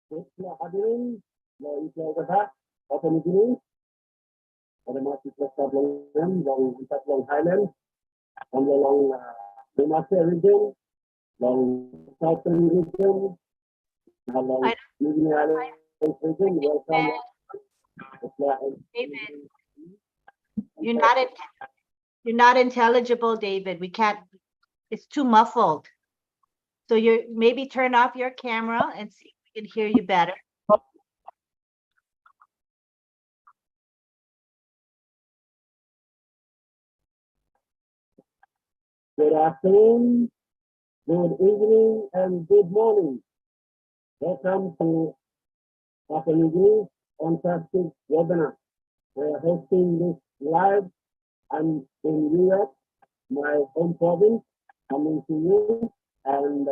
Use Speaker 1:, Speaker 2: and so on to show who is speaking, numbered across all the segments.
Speaker 1: Setelah hadirin, Islam kata, apa begini? Pada masa kita long empat long Highland, long Malaysia region, long Southern region, long New Island region. Welcome.
Speaker 2: David, you're not intelligible, David. We can't. It's too muffled. So you maybe turn off your camera and see if we can hear you better.
Speaker 1: Good afternoon, good evening, and good morning. Welcome to Papua New Guinea ONPASSIVE webinar. We are hosting this live. I'm in US, my home province, coming to you, and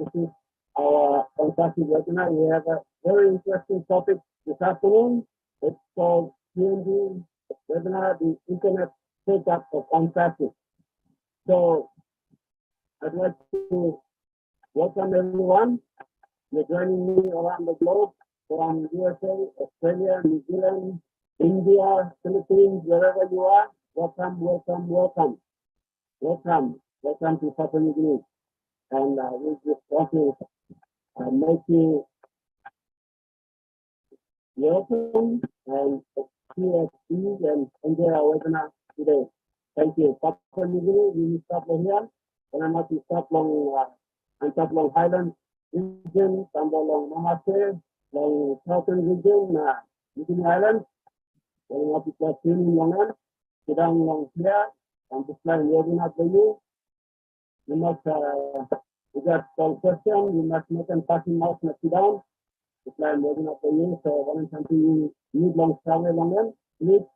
Speaker 1: this is our ONPASSIVE webinar. We have a very interesting topic this afternoon. It's called PNG webinar, the Internet Setup of ONPASSIVE. So I'd like to welcome everyone. You're joining me around the globe from USA, Australia, New Zealand, India, Philippines, wherever you are. Welcome, welcome, welcome. Welcome, welcome to Papua New Guinea. And we just want to make you welcome and see us and enjoy our webinar today. Thank you. Papua New Guinea, we start here. And I'm going to start long Highland region, tambah long Mamase, long Southern region, New Guinea Island. Long office plus training longan, sedang long here, and this line webinar for you. You must you got some question, you must make and passing mouse and sit down. This line webinar for you. So one something you need long travel longan, please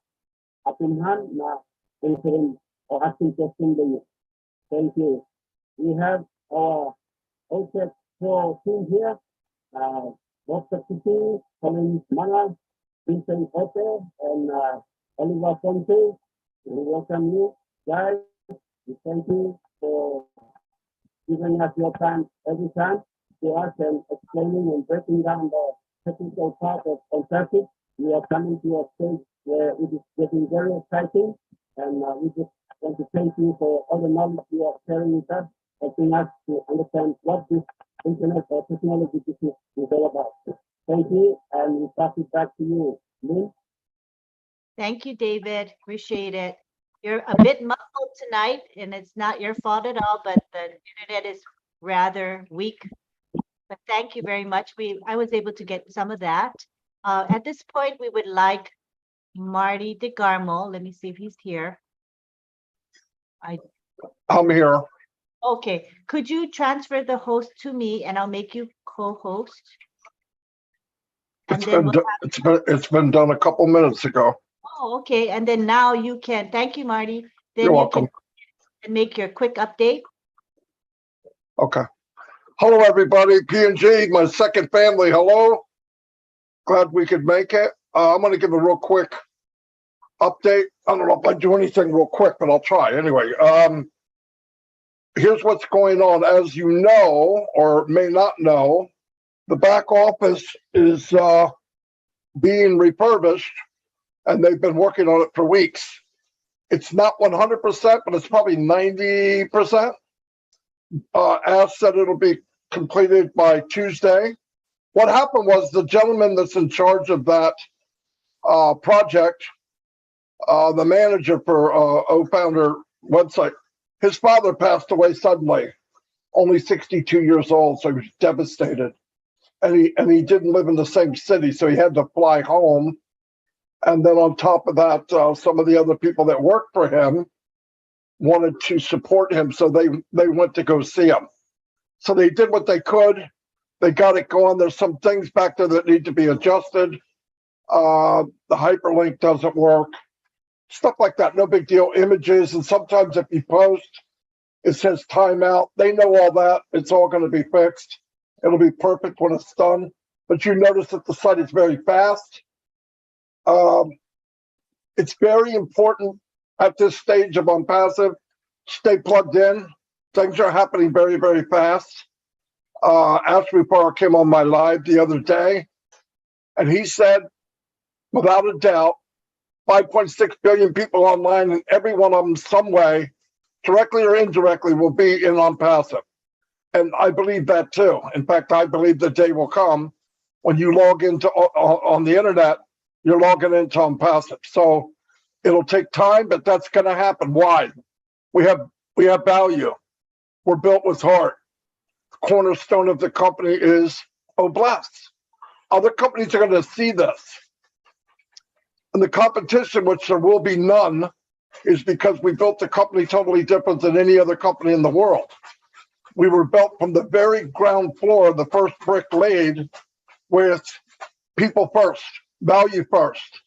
Speaker 1: up in hand na answering or asking question to you. Thank you. We have our OCET Pro team here, Dr. Kiti, Colin Mana, Vincent Ote, and Oliver Fonte. We welcome you guys. We thank you for giving us your time every time to us and explaining and breaking down the technical part of ONPASSIVE. We are coming to a stage where it is getting very exciting, and we just want to thank you for all the knowledge you are sharing with us, helping us to understand what this internet or technology business is all about. Thank you, and we pass it back to you, Lynn.
Speaker 2: Thank you, David. Appreciate it. You're a bit muffled tonight, and it's not your fault at all, but the internet is rather weak. But thank you very much. I was able to get some of that. At this point, we would like Marty DeGarmo. Let me see if he's here.
Speaker 3: I'm here.
Speaker 2: Okay. Could you transfer the host to me, and I'll make you co-host?
Speaker 3: It's been done a couple minutes ago.
Speaker 2: Oh, okay. And then now you can. Thank you, Marty. Then
Speaker 3: You're
Speaker 2: you
Speaker 3: welcome.
Speaker 2: can make your quick update.
Speaker 3: Okay. Hello, everybody. PNG, my second family. Hello. Glad we could make it. I'm going to give a real quick update. I don't know if I do anything real quick, but I'll try anyway. Here's what's going on. As you know, or may not know, the back office is being refurbished, and they've been working on it for weeks. It's not 100%, but it's probably 90%. As said, it'll be completed by Tuesday. What happened was the gentleman that's in charge of that project, the manager for O-Founder website, his father passed away suddenly, only 62 years old, so he was devastated. And he didn't live in the same city, so he had to fly home. And then on top of that, some of the other people that worked for him wanted to support him, so they went to go see him. So they did what they could. They got it going. There's some things back there that need to be adjusted. The hyperlink doesn't work. Stuff like that, no big deal. Images, and sometimes if you post, it says timeout. They know all that. It's all going to be fixed. It'll be perfect when it's done. But you notice that the site is very fast. It's very important at this stage of ONPASSIVE. Stay plugged in. Things are happening very, very fast. Ashley Parr came on my live the other day, and he said, without a doubt, 5.6 billion people online, and every one of them, some way, directly or indirectly, will be in ONPASSIVE. And I believe that too. In fact, I believe the day will come when you log into on the internet, you're logging into ONPASSIVE. So it'll take time, but that's going to happen. Why? We have value. We're built with heart. The cornerstone of the company is bless. Other companies are going to see this. And the competition, which there will be none, is because we built the company totally different than any other company in the world. We were built from the very ground floor, the first brick laid, with people first, value first.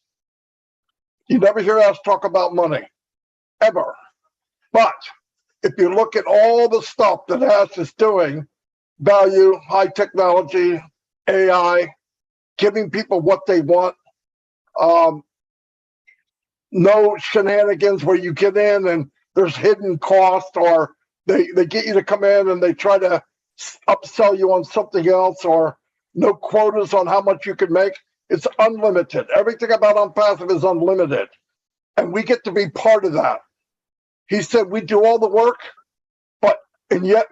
Speaker 3: You never hear us talk about money, ever. But if you look at all the stuff that Ash is doing, value, high technology, AI, giving people what they want, no shenanigans where you get in and there's hidden cost, or they get you to come in and they try to upsell you on something else, or no quotas on how much you can make. It's unlimited. Everything about ONPASSIVE is unlimited. And we get to be part of that. He said we do all the work, but yet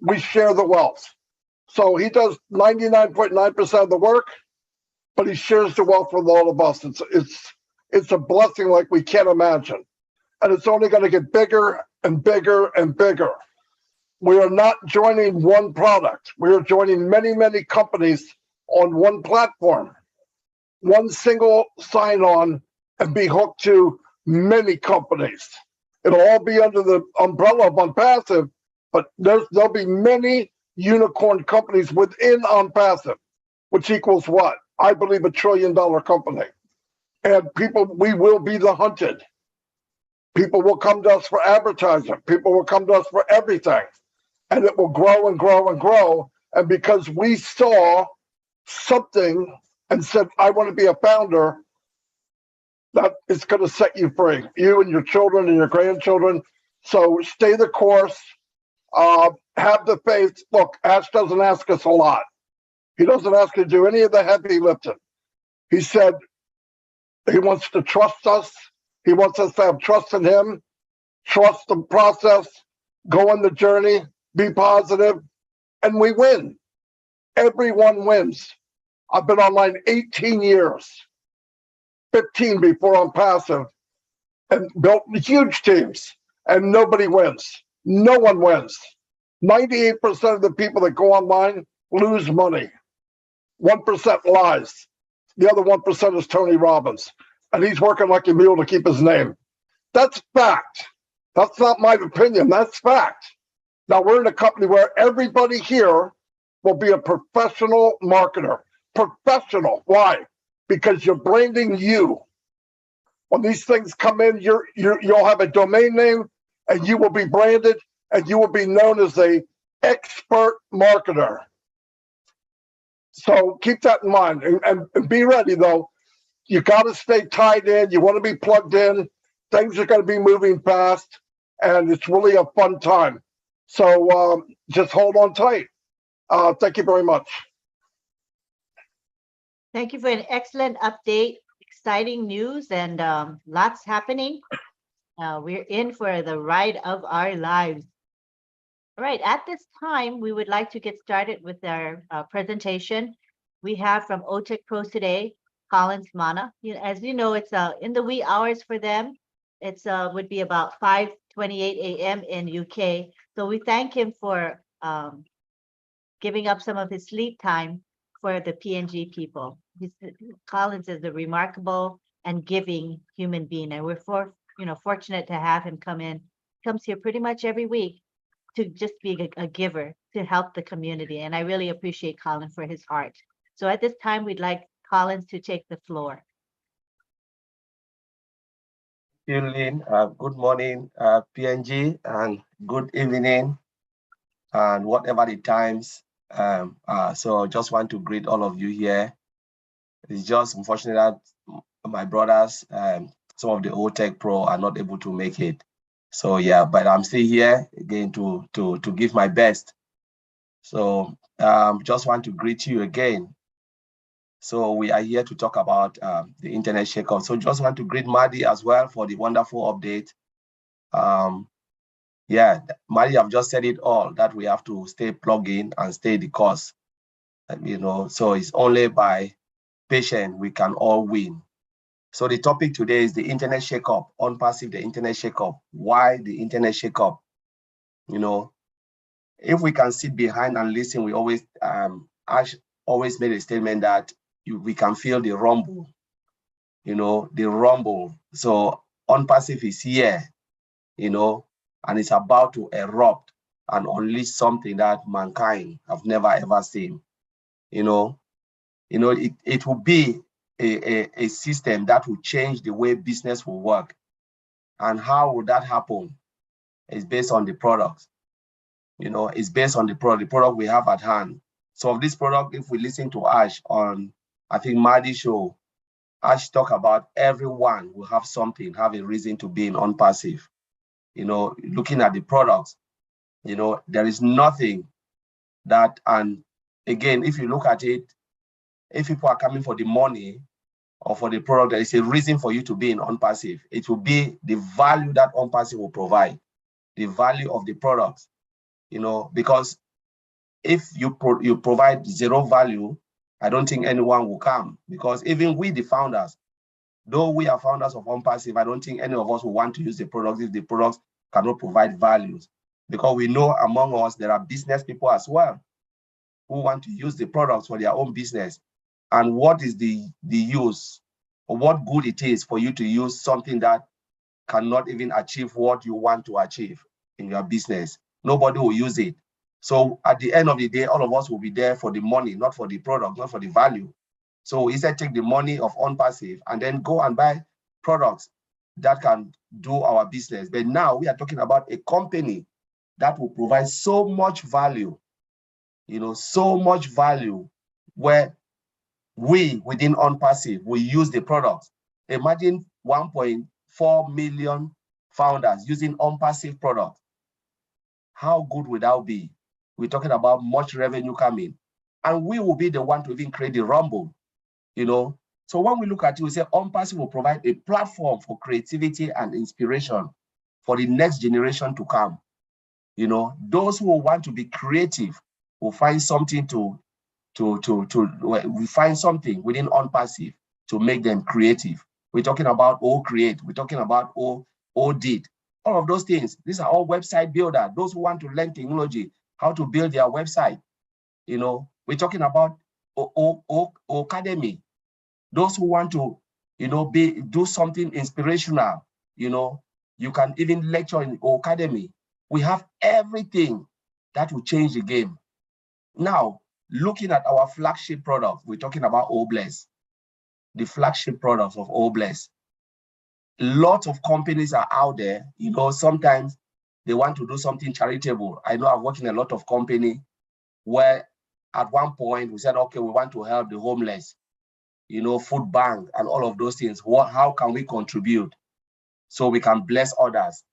Speaker 3: we share the wealth. So he does 99.9% of the work, but he shares the wealth with all of us. It's a blessing like we can't imagine. And it's only going to get bigger and bigger and bigger. We are not joining one product. We are joining many, many companies on one platform, one single sign-on, and be hooked to many companies. It'll all be under the umbrella of ONPASSIVE, but there'll be many unicorn companies within ONPASSIVE, which equals what? I believe $1 trillion company. And we will be the hunted. People will come to us for advertising. People will come to us for everything. And it will grow and grow and grow. And because we saw something and said, I want to be a founder, that is going to set you free, you and your children and your grandchildren. So stay the course, have the faith. Look, Ash doesn't ask us a lot. He doesn't ask you to do any of the heavy lifting. He said he wants to trust us. He wants us to have trust in him, trust the process, go on the journey, be positive, and we win. Everyone wins. I've been online 18 years, 15 before ONPASSIVE, and built huge teams, and nobody wins. No one wins. 98% of the people that go online lose money. 1% lies. The other 1% is Tony Robbins, and he's working like a mule to keep his name. That's fact. That's not my opinion. That's fact. Now, we're in a company where everybody here will be a professional marketer. Professional. Why? Because you're branding you. When these things come in, you'll have a domain name, and you will be branded, and you will be known as a expert marketer. So keep that in mind, and be ready, though. You got to stay tied in. You want to be plugged in. Things are going to be moving fast, and it's really a fun time. So just hold on tight. Thank you very much.
Speaker 2: Thank you for an excellent update, exciting news, and lots happening. We're in for the ride of our lives. All right, at this time, we would like to get started with our presentation. We have from OTech Pros today, Collins Mana. As you know, it's in the wee hours for them. It's would be about 5:28 a.m. in UK. So we thank him for giving up some of his sleep time for the PNG people. Collins is a remarkable and giving human being, and we're fortunate to have him come in. Comes here pretty much every week to just be a giver to help the community, and I really appreciate Colin for his heart. So at this time, we'd like Collins to take the floor.
Speaker 4: Thank you, Lynn. Good morning, PNG, and good evening, and whatever the times. So just want to greet all of you here. It's just unfortunate that my brothers, some of the OTech Pro are not able to make it. So yeah, but I'm still here again to give my best. So just want to greet you again. So we are here to talk about the internet shakeup. So just want to greet Madi as well for the wonderful update. Yeah, Madi, I've just said it all, that we have to stay plugged in and stay the course. So it's only by patience we can all win. So the topic today is the internet shakeup, ONPASSIVE, the internet shakeup. Why the internet shakeup? If we can sit behind and listen, we always, Ash always made a statement that we can feel the rumble, the rumble. So ONPASSIVE is here, and it's about to erupt and unleash something that mankind have never ever seen. It will be a system that will change the way business will work. And how would that happen? It's based on the products. It's based on the product we have at hand. So of this product, if we listen to Ash on, I think, Madi's show, Ash talk about everyone will have something, have a reason to be in ONPASSIVE. Looking at the products, there is nothing that, and again, if you look at it, if people are coming for the money or for the product, there is a reason for you to be in ONPASSIVE. It will be the value that ONPASSIVE will provide, the value of the products, because if you provide zero value, I don't think anyone will come, because even we, the founders, though we are founders of ONPASSIVE, I don't think any of us will want to use the products if the products cannot provide values, because we know among us there are business people as well who want to use the products for their own business. And what is the use, or what good it is for you to use something that cannot even achieve what you want to achieve in your business? Nobody will use it. So at the end of the day, all of us will be there for the money, not for the product, not for the value. So instead, take the money of ONPASSIVE and then go and buy products that can do our business. But now we are talking about a company that will provide so much value, so much value, where we within ONPASSIVE will use the products. Imagine 1.4 million founders using ONPASSIVE products. How good would that be? We're talking about much revenue coming, and we will be the one to even create the rumble, So when we look at it, we say ONPASSIVE will provide a platform for creativity and inspiration for the next generation to come. Those who want to be creative will find something we find something within ONPASSIVE to make them creative. We're talking about create. We're talking about did. All of those things. These are all website builder. Those who want to learn technology, how to build their website. We're talking about academy. Those who want to, do something inspirational. You can even lecture in academy. We have everything that will change the game. Now, looking at our flagship product, we're talking about OBless, the flagship products of OBless. Lots of companies are out there, sometimes they want to do something charitable. I know I've worked in a lot of companies where at one point we said, okay, we want to help the homeless, food bank and all of those things. How can we contribute so we can bless others?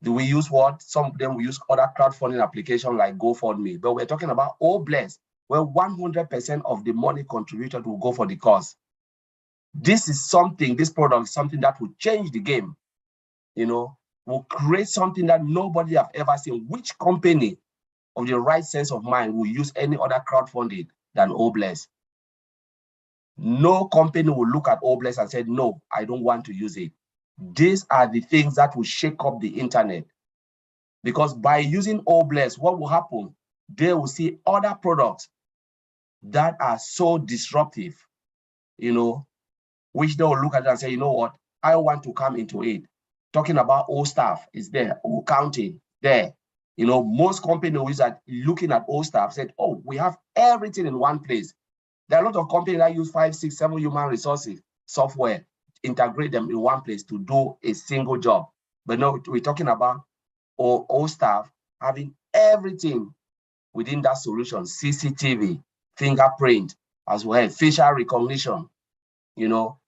Speaker 4: Do we use what? Some of them we use other crowdfunding applications like GoFundMe, but we're talking about OBless, where 100% of the money contributed will go for the cause. This product is something that will change the game, will create something that nobody have ever seen. Which company of the right sense of mind will use any other crowdfunding than OBless? No company will look at OBless and say, no, I don't want to use it. These are the things that will shake up the internet. Because by using OBless, what will happen? They will see other products that are so disruptive, which they will look at and say, you know what, I want to come into it. Talking about old staff is there, old counting there. Most companies that looking at old staff said, oh, we have everything in one place. There are a lot of companies that use 5, 6, 7 human resources software, integrate them in one place to do a single job. But no, we're talking about all staff having everything within that solution: CCTV, fingerprint, as well, facial recognition.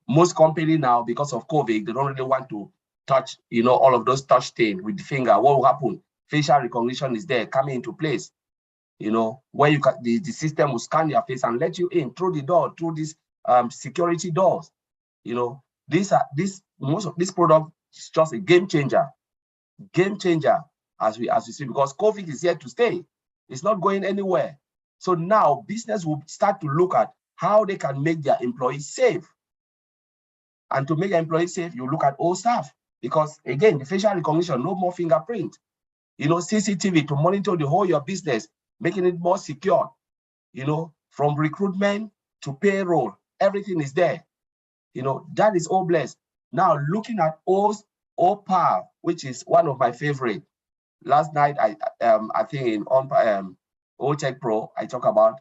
Speaker 4: Most companies now, because of COVID, they don't really want to touch, all of those touch things with the finger. What will happen? Facial recognition is there coming into place. you know, where you can, the system will scan your face and let you in through the door, through these security doors. You know, most of this product is just a game changer as we see, because COVID is here to stay. It's not going anywhere. So now business will start to look at how they can make their employees safe. And to make your employees safe, you look at all staff, because again, the facial recognition, no more fingerprint. You know, CCTV to monitor the whole of your business, making it more secure. You know, from recruitment to payroll, everything is there. You know, that is all blessed. Now looking at OPAL, which is one of my favorite. Last night, I think in OTech Pro, I talk about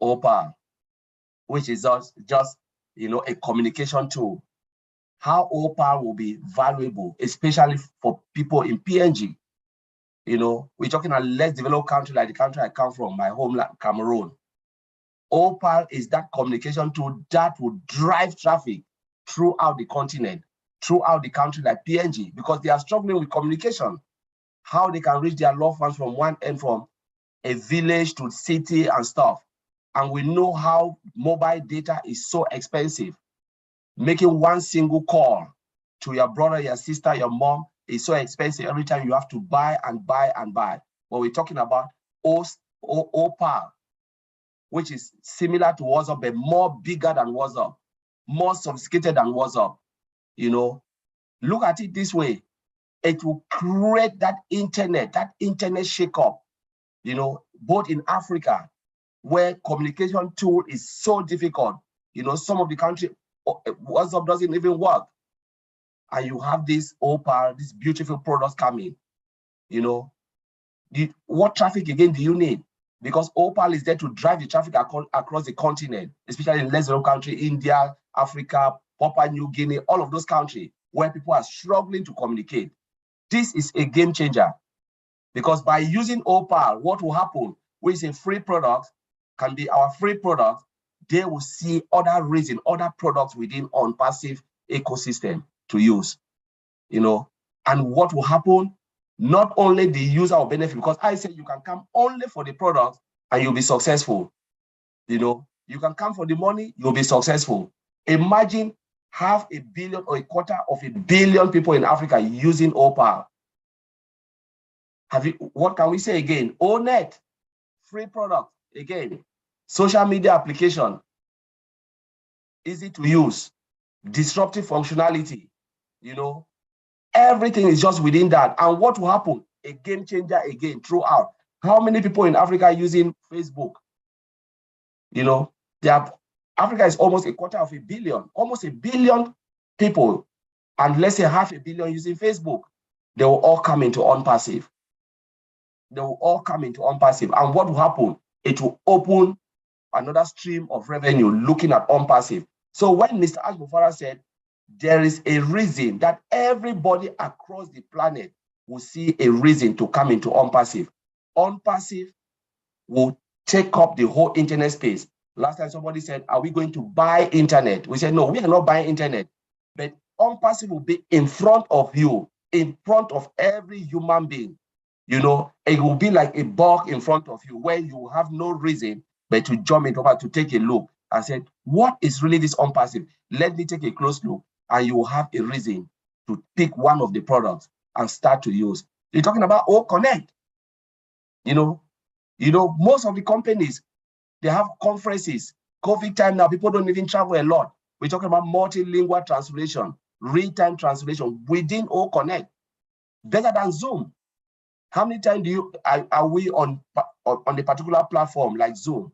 Speaker 4: OPAL, which is just you know, a communication tool. How OPAL will be valuable, especially for people in PNG. You know, we're talking a less developed country like the country I come from, my homeland, Cameroon. OPAL is that communication tool that will drive traffic throughout the continent, throughout the country like PNG, because they are struggling with communication, how they can reach their loved ones from one end, from a village to city and stuff. And we know how mobile data is so expensive. Making one single call to your brother, your sister, your mom is so expensive. Every time you have to buy and buy and buy. But we're talking about OPAL, which is similar to WhatsApp, but more bigger than WhatsApp, more sophisticated than WhatsApp. You know, look at it this way. It will create that internet shake-up, you know, both in Africa, where communication tool is so difficult. You know, some of the country, WhatsApp doesn't even work. And you have this OPAL, these beautiful products coming. You know, what traffic again do you need? Because OPAL is there to drive the traffic across the continent, especially in less developed countries, India, Africa, Papua New Guinea, all of those countries where people are struggling to communicate. This is a game changer, because by using OPAL, what will happen, which is a free product, can be our free product, they will see other reasons, other products within ONPASSIVE ecosystem to use, you know. And what will happen, not only the user will benefit, because I said you can come only for the product and you'll be successful. You know, you can come for the money, you'll be successful. Imagine 500 million or 250 million people in Africa using OPAL. What can we say again? ONET, free product, again, social media application, easy to use, disruptive functionality, you know, everything is just within that. And what will happen? A game changer again throughout. How many people in Africa are using Facebook? You know, Africa is almost 250 million, almost 1 billion people, and let's say 500 million using Facebook. They will all come into ONPASSIVE. They will all come into ONPASSIVE. And what will happen? It will open another stream of revenue looking at ONPASSIVE. So when Mr. Ashbufara said, there is a reason that everybody across the planet will see a reason to come into ONPASSIVE. ONPASSIVE will take up the whole internet space. Last time somebody said, are we going to buy internet? We said, no, we are not buying internet. But ONPASSIVE will be in front of you, in front of every human being. You know, it will be like a bug in front of you where you have no reason but to jump into it, to take a look and say, what is really this ONPASSIVE? Let me take a close look, and you will have a reason to pick one of the products and start to use. You're talking about Connect. You know, most of the companies, they have conferences. COVID time now, people don't even travel a lot. We're talking about multilingual translation, real-time translation within Connect. Better than Zoom. How many times are we on a particular platform like Zoom,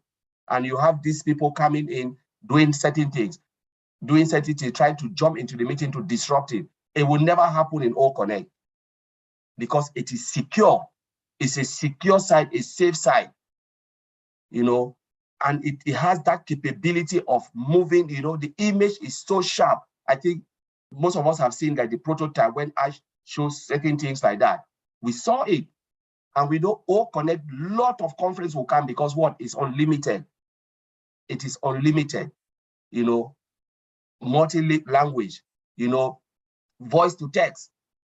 Speaker 4: and you have these people coming in, doing certain things, trying to jump into the meeting to disrupt it? It will never happen in Connect, because it is secure. It's a secure site, a safe site, you know, and it has that capability of moving, you know, the image is so sharp. I think most of us have seen that the prototype when I shows certain things like that. We saw it, and we know Connect, lot of conference will come, because what is unlimited. It is unlimited, you know, multi-language, you know, voice to text,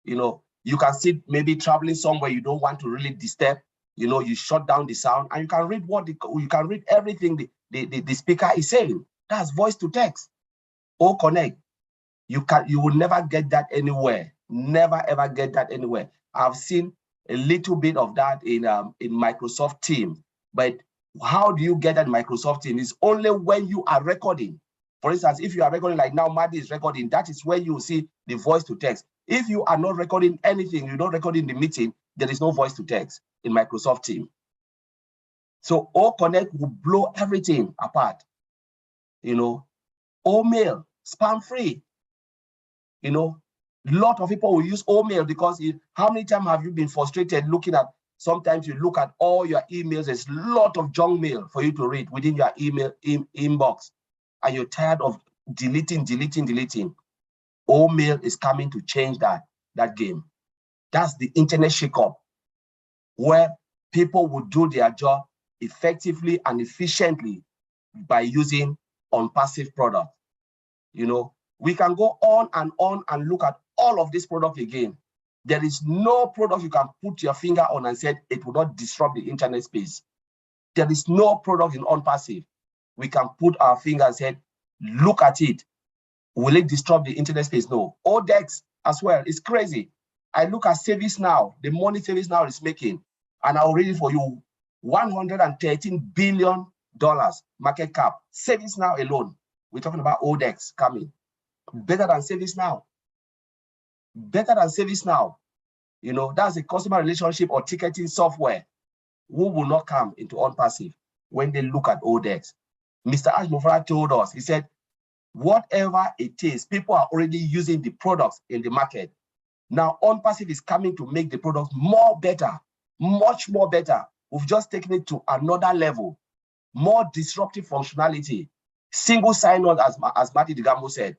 Speaker 4: you know, you can sit maybe traveling somewhere you don't want to really disturb You know, you shut down the sound and you can read you can read everything the speaker is saying. That's voice to text. O Connect. You will never get that anywhere. Never ever get that anywhere. I've seen a little bit of that in Microsoft Teams, but how do you get that Microsoft Teams? It's only when you are recording. For instance, if you are recording like now, Maddie is recording, that is where you will see the voice to text. If you are not recording anything, you're not recording the meeting, there is no voice to text in Microsoft Teams. So O Connect will blow everything apart. You know, O Mail, spam free. You know, a lot of people will use O-mail because how many times have you been frustrated looking at, sometimes you look at all your emails, there's a lot of junk mail for you to read within your email inbox, and you're tired of deleting. O-mail is coming to change that game. That's the internet shakeup, where people will do their job effectively and efficiently by using ONPASSIVE product. You know, we can go on and look at all of this product again. There is no product you can put your finger on and say it will not disrupt the internet space. There is no product in ONPASSIVE we can put our finger and say, look at it. Will it disrupt the internet space? No. ODEX as well. It's crazy. I look at ServiceNow, the money ServiceNow is making, and I'll read it for you. $113 billion market cap. ServiceNow alone. We're talking about ODEX coming. Better than ServiceNow. Better than ServiceNow. You know, that's a customer relationship or ticketing software. Who will not come into ONPASSIVE when they look at ODEX? Mr. Ash Mufara told us, he said, whatever it is, people are already using the products in the market. Now, ONPASSIVE is coming to make the products more better, much more better. We've just taken it to another level, more disruptive functionality, single sign-on, as Marty DeGambo said.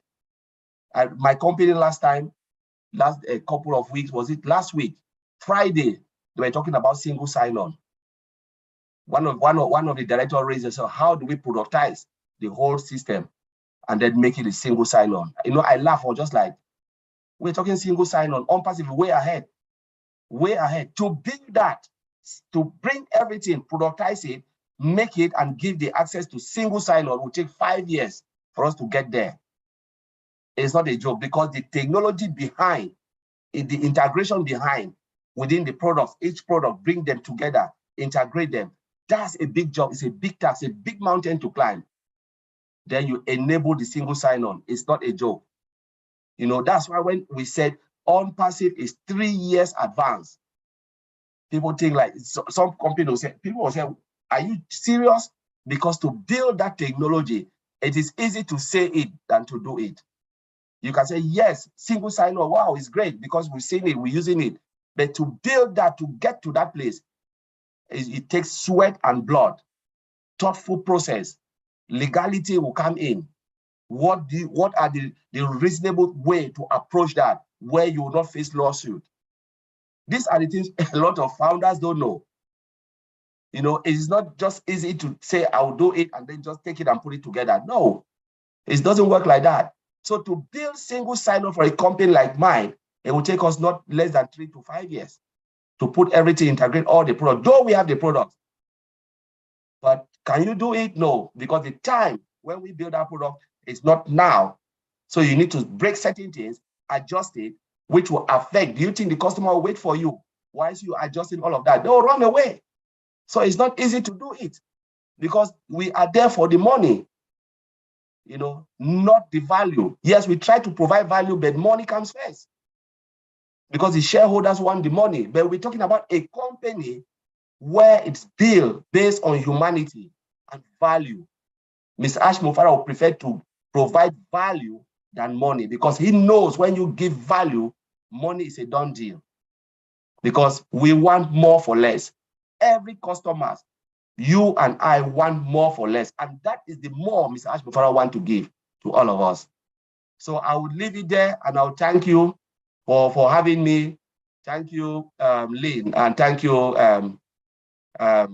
Speaker 4: My company last a couple of weeks, was it last week, Friday, they were talking about single sign-on. One of the directors raised, so how do we productize the whole system and then make it a single sign-on? You know, I laugh, or just like, we're talking single sign-on, ONPASSIVE way ahead to build that, to bring everything, productize it, make it, and give the access to single sign-on will take 5 years for us to get there. It's not a joke, because the technology behind, the integration behind within the products, each product, bring them together, integrate them. That's a big job. It's a big task, a big mountain to climb. Then you enable the single sign-on. It's not a joke. You know, that's why when we said ONPASSIVE is 3 years advanced, people think like, some companies will say, people will say, are you serious? Because to build that technology, it is easy to say it than to do it. You can say, yes, single sign-on, wow, it's great because we've seen it, we're using it. But to build that, to get to that place, it takes sweat and blood, thoughtful process. Legality will come in. What are the reasonable way to approach that where you will not face lawsuit? These are the things a lot of founders don't know. You know, it's not just easy to say, I'll do it and then just take it and put it together. No, it doesn't work like that. So to build single sign-on for a company like mine, it will take us not less than 3 to 5 years to put everything, integrate all the products, though we have the products. But can you do it? No, because the time when we build our product is not now. So you need to break certain things, adjust it, which will affect. Do you think the customer will wait for you? Why is you adjusting all of that? They'll run away. So it's not easy to do it because we are there for the money, you know, not the value. Yes, we try to provide value, but money comes first because the shareholders want the money. But we're talking about a company where it's built based on humanity and value. Mr. Ash Mufara will prefer to provide value than money because he knows when you give value, money is a done deal. Because we want more for less. Every customer, you and I want more for less. And that is the more Mr. Ash Mufara wants to give to all of us. So I would leave it there and I'll thank you for having me. Thank you, Lynn, and thank you, our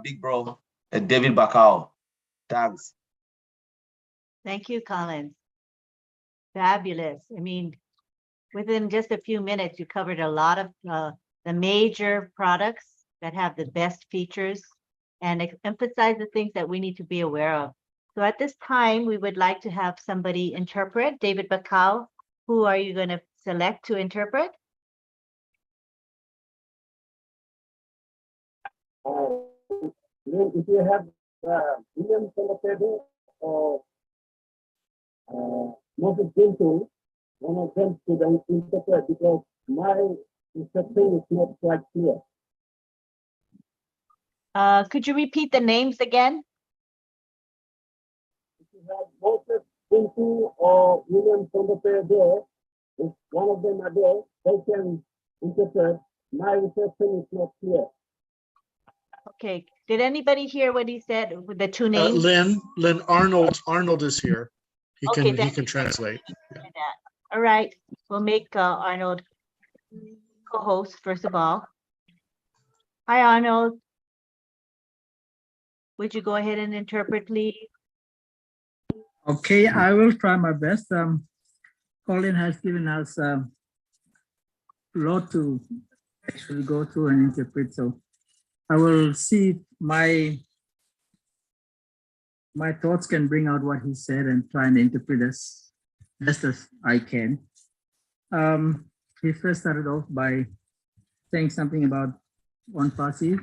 Speaker 4: big bro, David Bakau. Thanks.
Speaker 2: Thank you, Collins. Fabulous. I mean, within just a few minutes, you covered a lot of the major products that have the best features and emphasize the things that we need to be aware of. So at this time, we would like to have somebody interpret. David Bakau, who are you going to select to interpret?
Speaker 1: If you have William Solopedo or Moses Gentle, one of them should interpret because my instruction is not quite clear.
Speaker 2: Could you repeat the names again?
Speaker 1: If you have Moses Gentle or William Solopedo, if one of them are there, they can interpret. My instruction is not clear.
Speaker 2: Okay. Did anybody hear what he said with the two names?
Speaker 5: Lynn Arnold is here. He
Speaker 2: Okay,
Speaker 5: can translate.
Speaker 2: All right. We'll make Arnold co-host first of all. Hi, Arnold. Would you go ahead and interpret, please?
Speaker 6: Okay, I will try my best. Colin has given us a lot to actually go through and interpret, so I will see if my thoughts can bring out what he said and try and interpret as best as I can. He first started off by saying something about ONPASSIVE,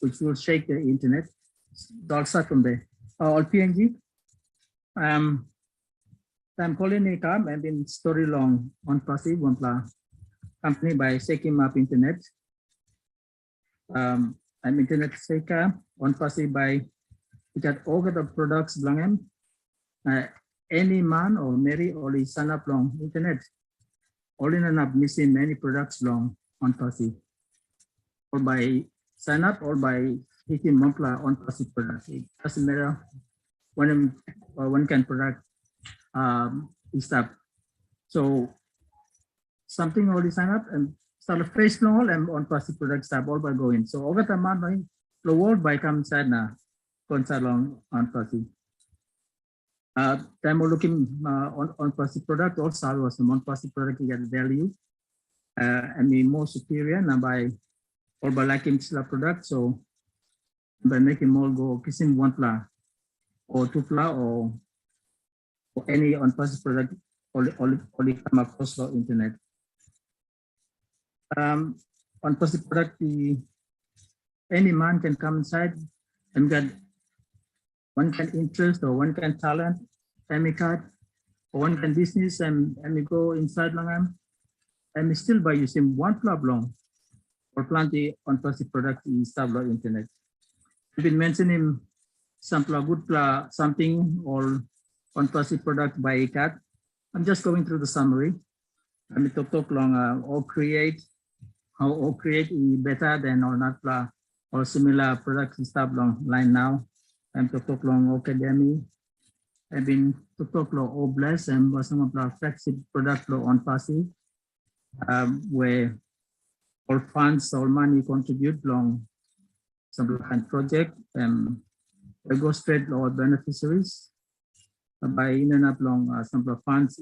Speaker 6: which will shake the internet. So I'll start from there. All PNG. I'm calling Nikam and been story long ONPASSIVE company by shaking up internet. I'm internet shaker ONPASSIVE by got all the products belong any man or Mary only sign up long internet. Only enough missing many products long ONPASSIVE. Or by sign up or by hitting Mompla ONPASSIVE products. It doesn't matter when one can product stuff. So something already sign up and start a face all and ONPASSIVE products start all by going. So over the month the world by come inside now concert long ONPASSIVE. Time we're looking on ONPASSIVE product also was some ONPASSIVE product get value and be more superior and by or by liking the product. So by making more go kissing one pla or two pla or any ONPASSIVE product only come across the internet. ONPASSIVE product any man can come inside and get one can interest or one can talent, any card, or one can business and we go inside long and still by using one club long or plenty ONPASSIVE product in stable internet. I've been mentioning some good something or ONPASSIVE product by a cat. I'm just going through the summary. Let me talk long or create how all create better than or not or similar products and stuff long line now. I'm talk long academy. I've been talk long all bless and was some of the flagship product law ONPASSIVE where all funds all money contribute long some kind of project we go straight or beneficiaries by in and up long some funds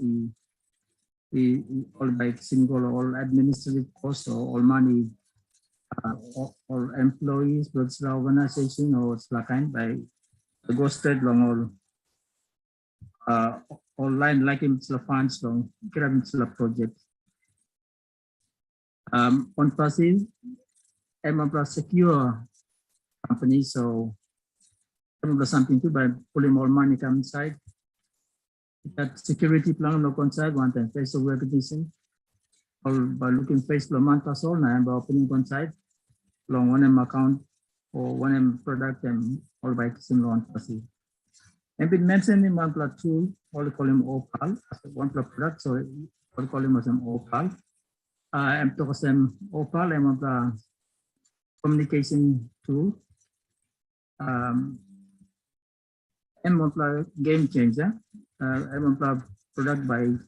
Speaker 6: all by single all administrative costs or all money or employees but organization or kind by go straight long all line like in the funds long grabbing the project ONPASSIVE I'm secure company so something too by pulling more money come inside. That security plan no conside one time face of recognition or by looking face the month as all now by opening conside long one account or one product and all by single ONPASSIVE. And been mentioned in one plus tool, all call him OPAL as one plus product, so all call him as an OPAL. I'm talking OPAL and one plus communication tool. Game changer. Product by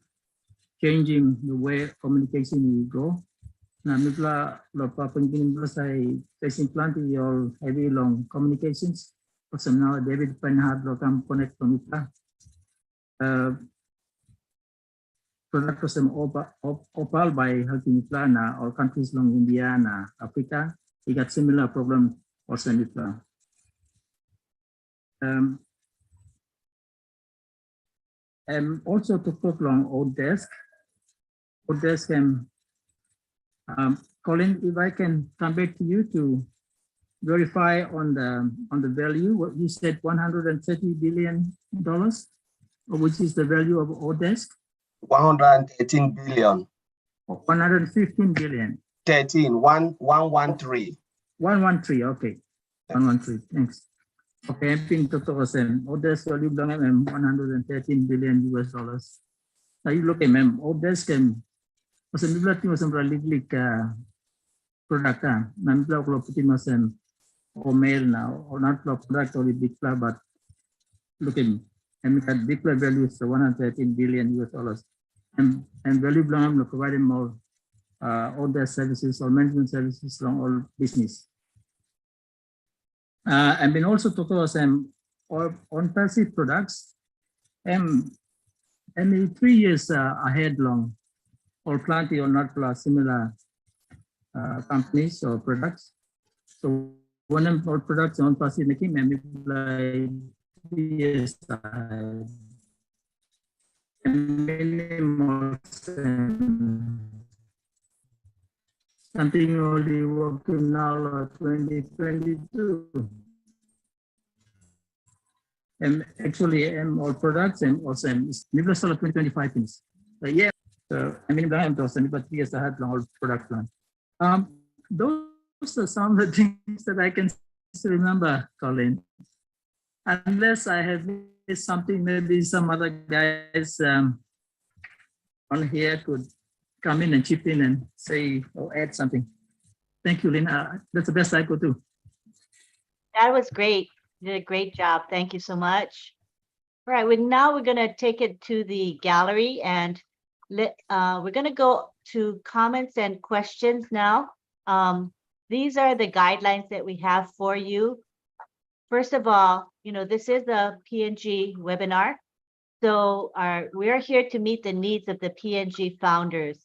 Speaker 6: changing the way communication will go. Now, Mipla penting plus I facing plenty or heavy long communications. Also now David Penhard come connect from Mipla. Product custom opal by helping Mipla na or countries long India na Africa. we got similar problem also with and also to talk along Odesk and Colin, if I can come back to you to verify on the value, what you said, $130 billion, which is the value of Odesk?
Speaker 4: 113 billion.
Speaker 6: 115 billion.
Speaker 4: 113.
Speaker 6: 113, okay. 113, thanks. Okay, I think total was Odesk value belong $113 billion US dollars. Now you look at Odesk was a legally product. Nanti kalau putih macam Omer now, or not product or big club, but look at and big club value is 113 billion US dollars. And value belong providing more order services or management services from all business. And then also talk about some ONPASSIVE products. And 3 years ahead long, or plenty or not plus similar companies or products. So one of our products ONPASSIVE making maybe like 3 years ahead. And minimum something only working now 2022. And actually all products and also maybe 2025 things. So yeah, so I mean I'm talking about 3 years ahead long all product plan. Those are some of the things that I can still remember, Colin. Unless I have missed something, maybe some other guys on here could come in and chip in and say or add something. Thank you, Lynn. That's the best I could do.
Speaker 2: That was great. You did a great job. Thank you so much. All right, now we're going to take it to the gallery and we're going to go to comments and questions now. These are the guidelines that we have for you. First of all, this is a PNG webinar. So we are here to meet the needs of the PNG founders.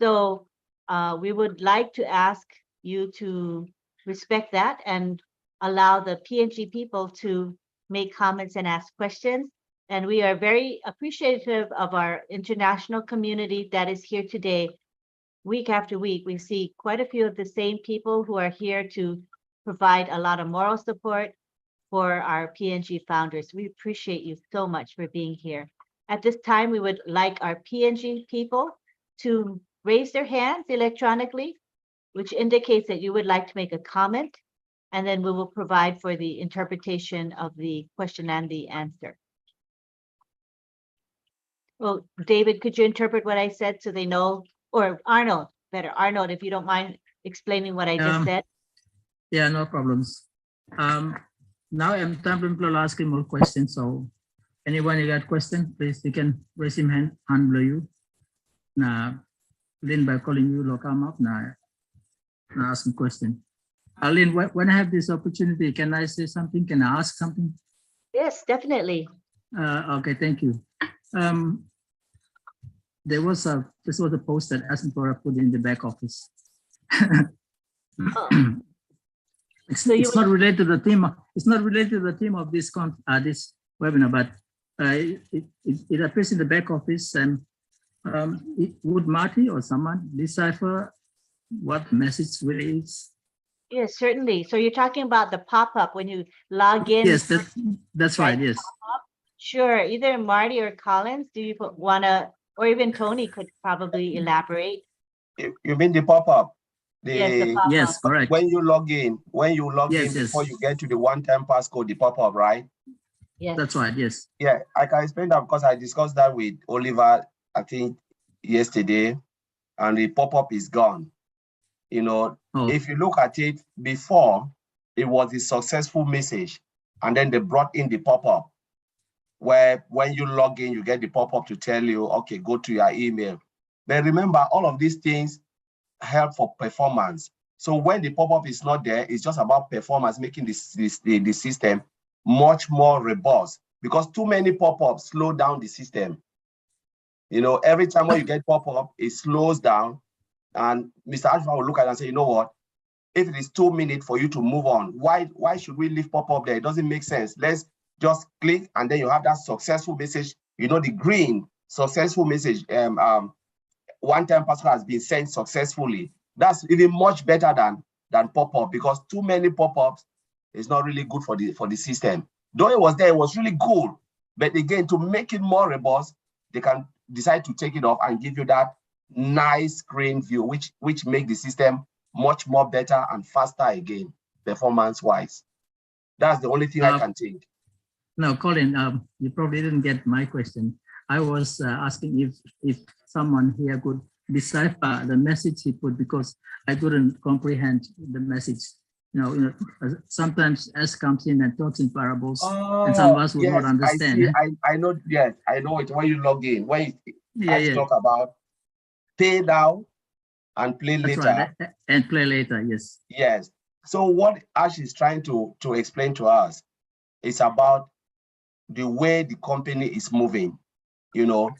Speaker 2: So we would like to ask you to respect that and allow the PNG people to make comments and ask questions. And we are very appreciative of our international community that is here today. Week after week, we see quite a few of the same people who are here to provide a lot of moral support for our PNG founders. We appreciate you so much for being here. At this time, we would like our PNG people to raise their hands electronically, which indicates that you would like to make a comment, and then we will provide for the interpretation of the question and the answer. Well, David, could you interpret what I said so they know? Or Arnold, better. Arnold, if you don't mind explaining what I just said.
Speaker 6: Yeah, no problems. Now I'm people asking more questions. So anyone you got question, please you can raise your hand below you. Now, Lynn, by calling you, will come up now. Ask a question. Lynn, when I have this opportunity, can I say something? Can I ask something?
Speaker 2: Yes, definitely.
Speaker 6: Okay, thank you. This was a post that asking for a put in the back office. It's not related to the theme. It's not related to the theme of this this webinar, but it appears in the back office. And would Marty or someone decipher what message really is?
Speaker 2: Yes, certainly. So you're talking about the pop-up when you log in.
Speaker 6: Yes, that's right. Yes.
Speaker 2: Sure. Either Marty or Collins, do you wanna, or even Tony could probably elaborate?
Speaker 4: You mean the pop-up?
Speaker 2: Yes, the pop-up.
Speaker 6: Yes, correct.
Speaker 4: When you log in before you get to the one-time passcode, the pop-up, right?
Speaker 2: Yes.
Speaker 6: That's right. Yes.
Speaker 4: Yeah, I can explain that because I discussed that with Oliver, I think yesterday, and the pop-up is gone. If you look at it before, it was a successful message, and then they brought in the pop-up, where when you log in, you get the pop-up to tell you, okay, go to your email. But remember, all of these things help for performance. So when the pop-up is not there, it's just about performance, making the system much more robust, because too many pop-ups slow down the system. Every time when you get pop-up, it slows down. And Mr. Ashford will look at it and say, you know what? if it is 2 minutes for you to move on, why should we leave pop-up there? It doesn't make sense. Let's just click and then you have that successful message, you know, the green successful message, one-time password has been sent successfully. That's even much better than pop-up, because too many pop-ups is not really good for the system. Though it was there, it was really cool. But again, to make it more robust, they can decide to take it off and give you that nice screen view, which make the system much more better and faster again, performance-wise. That's the only thing I can think.
Speaker 6: No, Colin, you probably didn't get my question. I was asking if someone here could decipher the message he put, because I couldn't comprehend the message. You know, sometimes S comes in and talks in parables, and some of us would not understand.
Speaker 4: I see. I know. Yes, I know it. When you log in, when you talk about pay now and play
Speaker 6: That's
Speaker 4: later.
Speaker 6: right. And play later. Yes.
Speaker 4: Yes. So what Ash is trying to explain to us is about the way the company is moving. You know,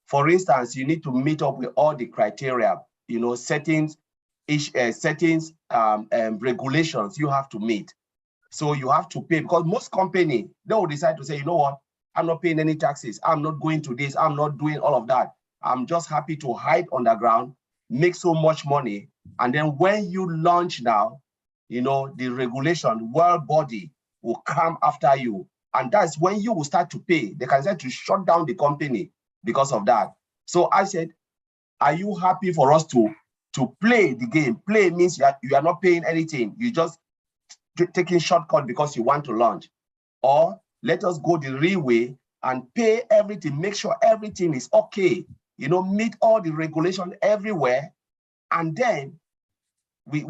Speaker 4: for instance, you need to meet up with all the criteria, you know, settings, regulations you have to meet. So you have to pay, because most company, they will decide to say, you know what, I'm not paying any taxes. I'm not going to this. I'm not doing all of that. I'm just happy to hide underground, make so much money. And then when you launch now, you know, the regulation, world body will come after you. And that's when you will start to pay. They can start to shut down the company because of that. So I said, are you happy for us to play the game? Play means you are not paying anything. You just taking shortcut because you want to launch. Or let us go the real way and pay everything, make sure everything is okay, you know, meet all the regulation everywhere. And then when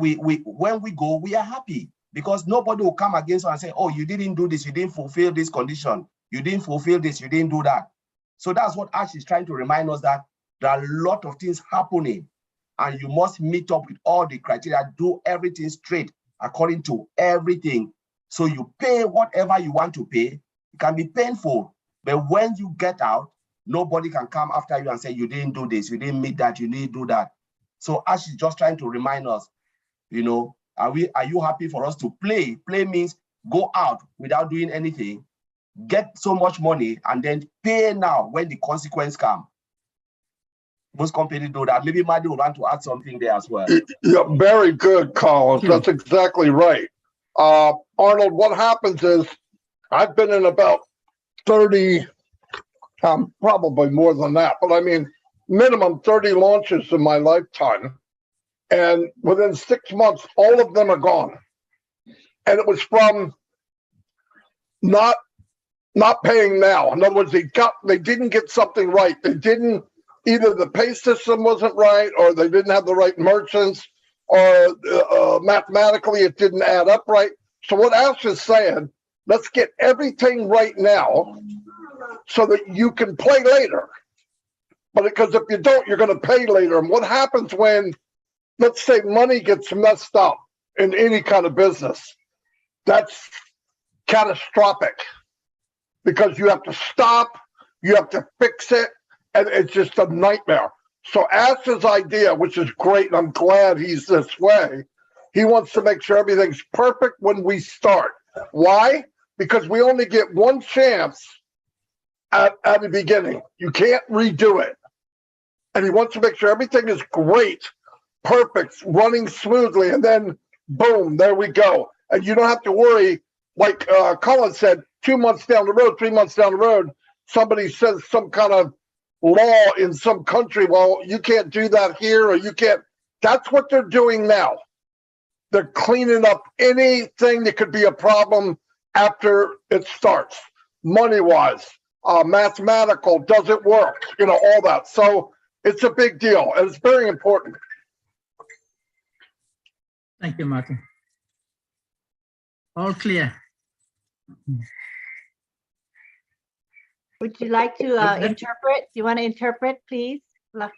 Speaker 4: we go, we are happy, because nobody will come against us and say, oh, you didn't do this, you didn't fulfill this condition, you didn't fulfill this, you didn't do that. So that's what Ash is trying to remind us, that there are a lot of things happening and you must meet up with all the criteria, do everything straight according to everything. So you pay whatever you want to pay. It can be painful, but when you get out, nobody can come after you and say, you didn't do this, you didn't meet that, you didn't do that. So Ash is just trying to remind us, you know, are you happy for us to play? Play means go out without doing anything, get so much money, and then pay now when the consequence come. Most companies do that. Maybe Madi would want to add something there as well.
Speaker 3: Yeah, very good, Collins.
Speaker 6: Sure.
Speaker 3: That's exactly right. Arnold, what happens is I've been in about 30, probably more than that, but I mean, minimum 30 launches in my lifetime. And within 6 months, all of them are gone. And it was from not paying now. In other words, they didn't get something right. They didn't, either the pay system wasn't right, or they didn't have the right merchants, or mathematically it didn't add up right. So what Ash is saying, let's get everything right now so that you can play later. But because if you don't, you're going to pay later. And what happens when, let's say, money gets messed up in any kind of business? That's catastrophic, because you have to stop, you have to fix it, and it's just a nightmare. So Ash's idea, which is great, and I'm glad he's this way, he wants to make sure everything's perfect when we start. Why? Because we only get one chance at the beginning. You can't redo it. And he wants to make sure everything is great, perfect, running smoothly, and then boom, there we go. And you don't have to worry, like Colin said, 2 months down the road, 3 months down the road, somebody says some kind of law in some country, well, you can't do that here, or you can't. That's what they're doing now. They're cleaning up anything that could be a problem after it starts, money-wise, mathematical, does it work, you know, all that. So it's a big deal, and it's very important.
Speaker 6: Thank you, Martin. All clear.
Speaker 2: Would you like to interpret? Do you want to interpret, please?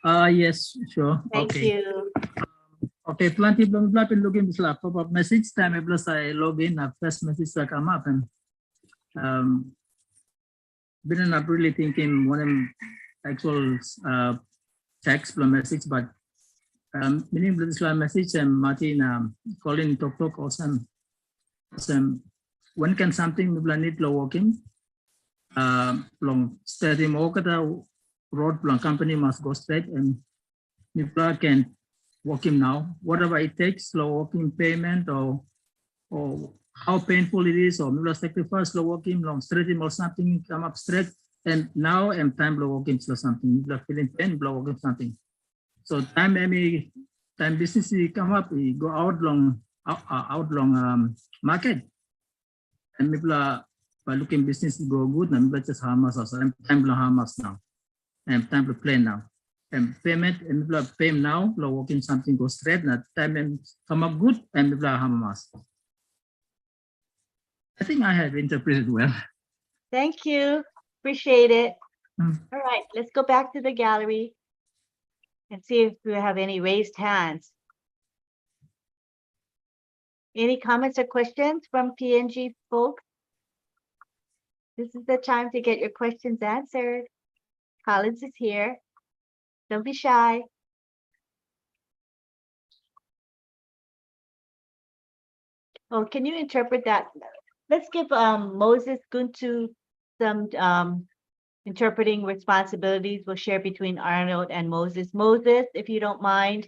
Speaker 6: Yes, sure.
Speaker 2: Thank
Speaker 6: Okay.
Speaker 2: you.
Speaker 6: Okay, plenty belum login bisa pop-up message time plus I log in, first message that come up, and didn't not really thinking one actual text plus message, but Meaning this message Martin calling talk or some when can something need low working long steady more road long company must go straight and people can work him now whatever it takes slow working payment or how painful it is or maybe sacrifice slow working long straight or something come up straight and now and time low working or something feeling pain blow working something so time business come up we go out long market and people by looking business go good and let's just harm us also time to harm us now and time to play now and payment and people pay now low working something go straight and time and come up good and people harm us. I think I have interpreted well.
Speaker 2: Thank you. Appreciate it.
Speaker 6: Mm.
Speaker 2: All right, let's go back to the gallery and see if we have any raised hands. Any comments or questions from PNG folks? This is the time to get your questions answered. Collins is here. Don't be shy. Oh, can you interpret that? Let's give Moses Guntu some interpreting responsibilities. We'll share between Arnold and Moses. Moses, if you don't mind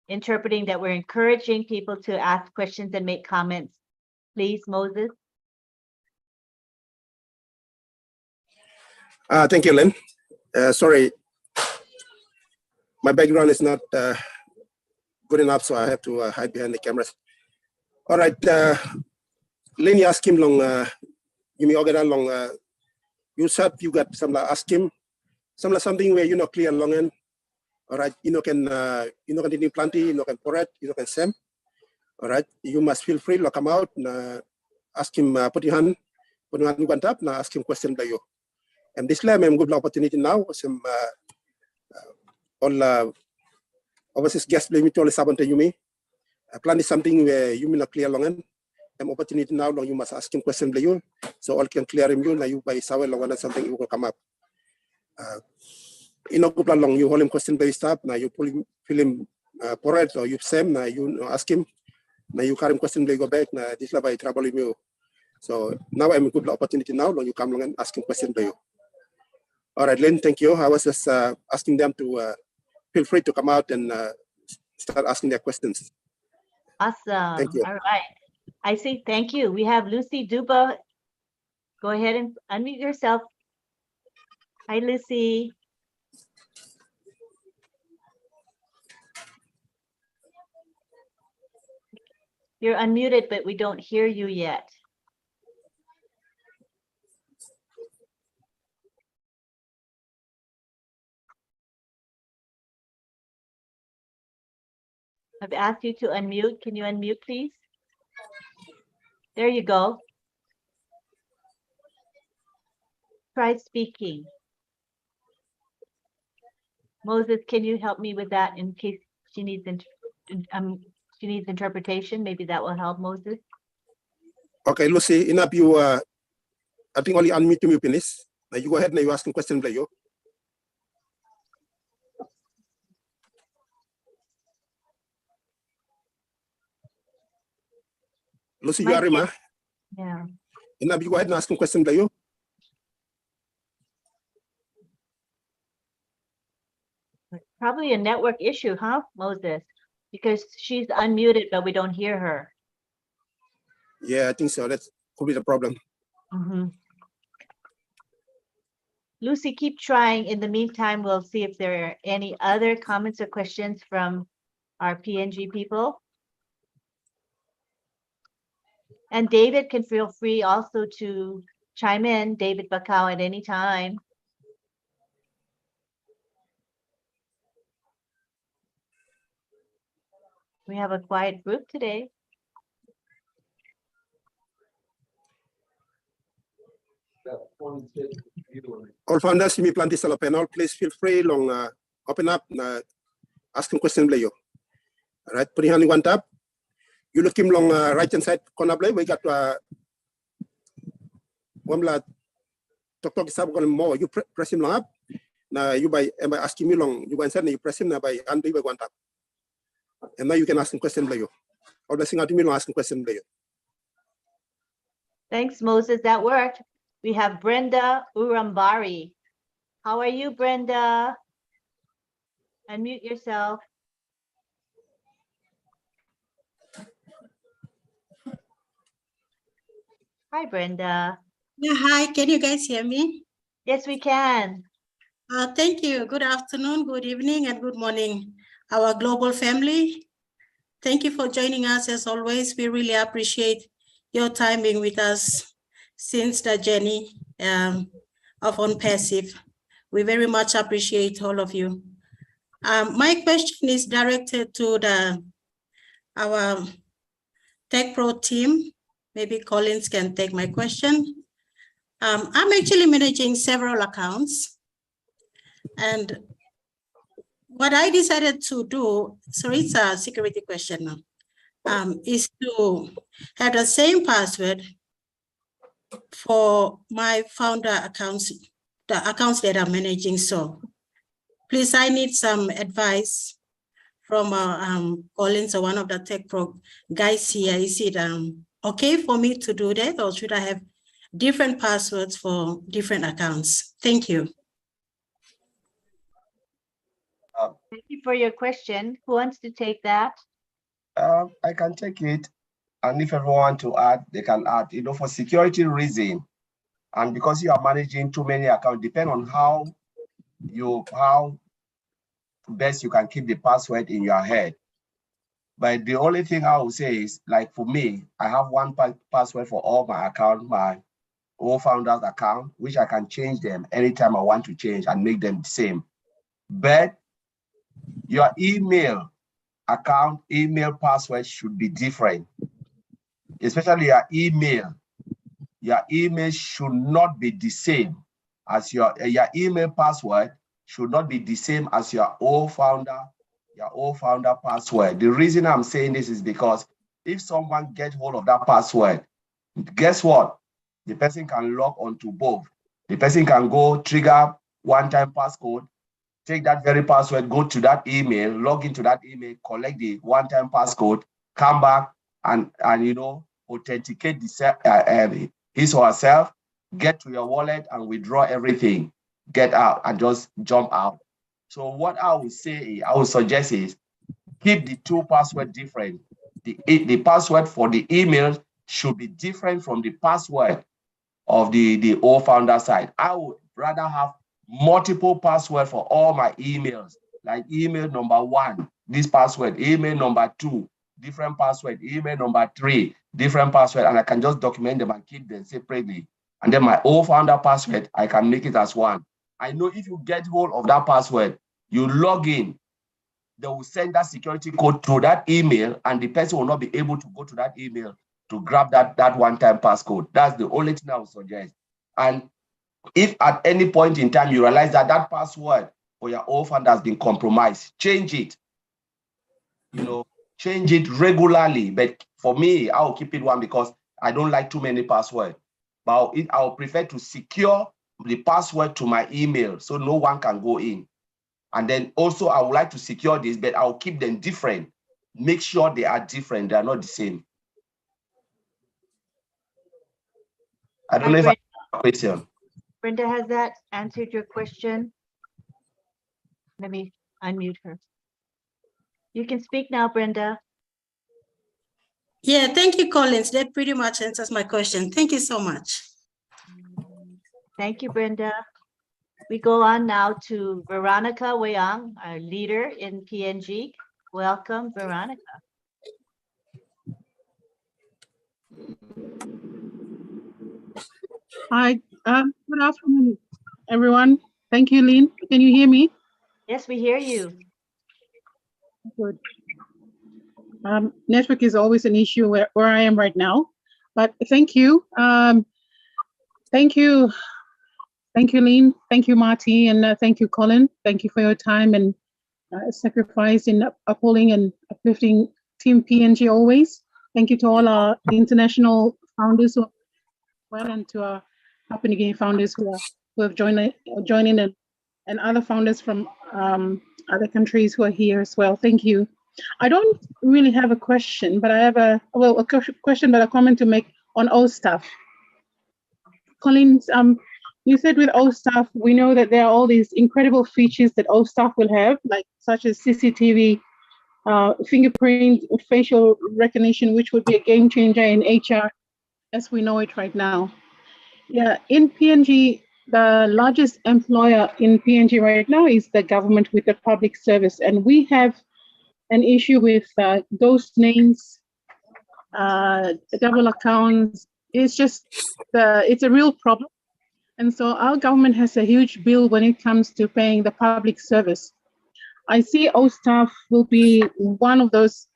Speaker 2: interpreting that we're encouraging people to ask questions and make comments. Please, Moses.
Speaker 7: Thank you, Lynn. Sorry, my background is not good enough, so I have to hide behind the cameras. All right, Lynn, you ask him long, you may order long, you said you got some ask him, something where you know clear long end. All right, you know can do plenty, you know can pour it, you know can same. All right, you must feel free to come out, ask him, put your hand went up, ask him question by you. And this time I'm good opportunity now. Some all overseas guests blame me to all sabante you me. Plan is something where you may not clear long end. Opportunity now long you must ask him question by you. So all can clear him you now you by sawe long and something you will come up. You know good long you hold him question by stop now you pull him fill him porridge or you same now you ask him now you carry him question by go back now this is by trouble you. So now I'm a good opportunity now long you come long and ask him question by you. All right, Lynn, thank you. I was just asking them to feel free to come out and start asking their questions.
Speaker 2: Awesome.
Speaker 7: Thank you.
Speaker 2: All right. I see. Thank you. We have Lucy Duba. Go ahead and unmute yourself. Hi, Lucy. You're unmuted, but we don't hear you yet. I've asked you to unmute. Can you unmute, please? There you go. Try speaking. Moses, can you help me with that in case she needs interpretation? Maybe that will help, Moses.
Speaker 7: Okay, Lucy, enough you. I think only unmute me, please. Now you go ahead and you asking question, play you. Lucy, you are Rima.
Speaker 2: Yeah.
Speaker 7: Enough you go ahead and asking question, play you.
Speaker 2: Probably a network issue, huh, Moses? Because she's unmuted, but we don't hear her.
Speaker 7: Yeah, I think so. That could be the problem.
Speaker 2: Lucy, keep trying. In the meantime, we'll see if there are any other comments or questions from our PNG people. And David can feel free also to chime in, David Bakau, at any time. We have a quiet group today.
Speaker 7: All founders, you may plant this panel. Please feel free long open up, asking question, play you. All right, put your hand in one tab. You look him long right hand side corner play. We got one talk is up more. You press him long up. Now you by asking me long, you answer you press him now by and by one tap. And now you can ask him question later. Or the thing out to me long asking question later.
Speaker 2: Thanks, Moses. That worked. We have Brenda Urambari. How are you, Brenda? Unmute yourself. Hi, Brenda.
Speaker 8: Yeah, hi, can you guys hear me?
Speaker 2: Yes, we can.
Speaker 8: Thank you. Good afternoon, good evening, and good morning, our global family. Thank you for joining us as always. We really appreciate your time being with us since the journey of ONPASSIVE. We very much appreciate all of you. My question is directed to our Tech Pro team. Maybe Collins can take my question. I'm actually managing several accounts. And what I decided to do, so it's a security question now, is to have the same password for my founder accounts, the accounts that I'm managing. So please, I need some advice from Collins or one of the Tech Pro guys here. Is it okay for me to do that, or should I have different passwords for different accounts? Thank you.
Speaker 2: Thank you for your question. Who wants to take that?
Speaker 4: I can take it. And if everyone want to add, they can add. You know, for security reason, and because you are managing too many accounts, depend on how best you can keep the password in your head. But the only thing I will say is, like for me, I have one password for all my account, my all founders account, which I can change them anytime I want to change and make them the same. But your email account, email password should be different, especially your email. Your email should not be the same as your email password should not be the same as your old founder password. The reason I'm saying this is because if someone gets hold of that password, guess what? The person can log onto both. The person can go trigger one-time passcode, take that very password, go to that email, log into that email, collect the one-time passcode, come back and you know, authenticate his or herself, get to your wallet and withdraw everything, get out and just jump out. So what I would suggest is keep the two passwords different. The password for the email should be different from the password of the old founder side. I would rather have multiple passwords for all my emails, like email number 1, this password, email number 2, different password, email number 3, different password, and I can just document them and keep them separately. And then my old founder password, I can make it as one. I know if you get hold of that password, you log in, they will send that security code to that email, and the person will not be able to go to that email to grab that one-time passcode. That's the only thing I would suggest. And if at any point in time you realize that that password for your old fund has been compromised, change it. You know, change it regularly. But for me, I'll keep it one because I don't like too many passwords. But I'll prefer to secure the password to my email so no one can go in. And then also I would like to secure this, but I'll keep them different. Make sure they are different. They are not the same. I don't know if I have a question.
Speaker 2: Brenda, has that answered your question? Let me unmute her. You can speak now, Brenda.
Speaker 8: Yeah, thank you, Collins. That pretty much answers my question. Thank you so much.
Speaker 2: Thank you, Brenda. We go on now to Veronica Wayang, our leader in PNG. Welcome, Veronica.
Speaker 9: Hi, good afternoon, everyone. Thank you, Lynn. Can you hear me?
Speaker 2: Yes, we hear you.
Speaker 9: Good. Network is always an issue where I am right now, but thank you. Thank you, Lynn. Thank you, Marty, and thank you, Colin. Thank you for your time and sacrifice in upholding and uplifting Team PNG always. Thank you to all our international founders who well and to our Papua New Guinea founders who have joined in and other founders from other countries who are here as well. Thank you. I don't really have a question, but I have a question, but a comment to make on OSTAF. Collins, you said with OSTAF, we know that there are all these incredible features that OSTAF will have, like such as CCTV, fingerprint, facial recognition, which would be a game changer in HR as we know it right now. Yeah, in PNG, the largest employer in PNG right now is the government with the public service. And we have an issue with those names, double accounts. It's just, it's a real problem. And so our government has a huge bill when it comes to paying the public service. I see OSTAF will be one of those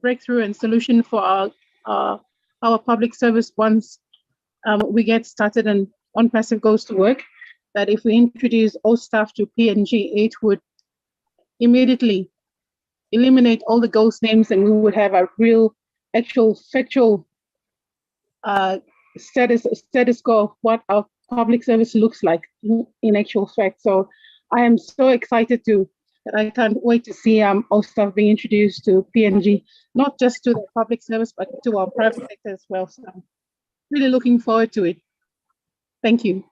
Speaker 9: breakthrough and solution for our public service once we get started and ONPASSIVE goes to work, that if we introduce OSTAF to PNG, it would immediately eliminate all the ghost names and we would have a real, actual, factual status quo of what our public service looks like in actual fact. So I am so excited that I can't wait to see OSTAF being introduced to PNG, not just to the public service, but to our private sector as well. So I'm really looking forward to it. Thank you.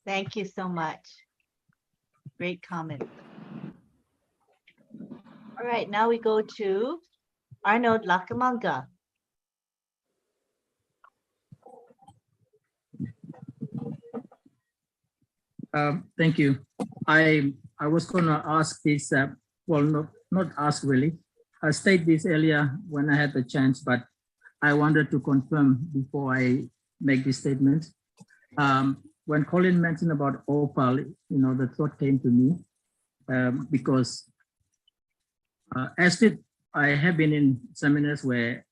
Speaker 2: Thank you so much. Great comment. All right, now we go to Arnold Lakamanga.
Speaker 6: Thank you. I was going to ask this, well, not ask really. I stated this earlier when I had the chance, but I wanted to confirm before I make this statement. When Colin mentioned about OPAL, the thought came to me because I have been in seminars where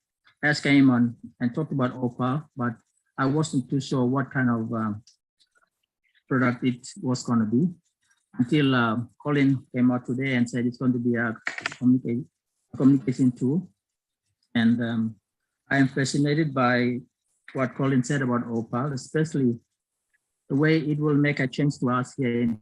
Speaker 6: Ash came on and talked about OPAL, but I wasn't too sure what kind of product it was going to be until Colin came out today and said it's going to be a communication tool. And I am fascinated by what Colin said about OPAL, especially the way it will make a change to us here in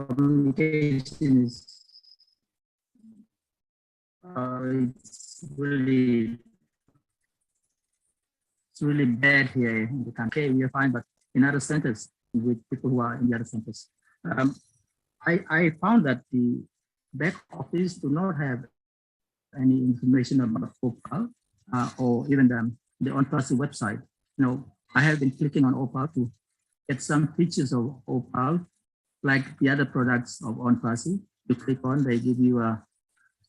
Speaker 6: communication is it's really bad here in the country. We are fine, but in other centers with people who are in the other centers. I found that the back office do not have any information about OPAL or even the ONPASSIVE website. I have been clicking on OPAL to get some features of OPAL, like the other products of ONPASSIVE. You click on, they give you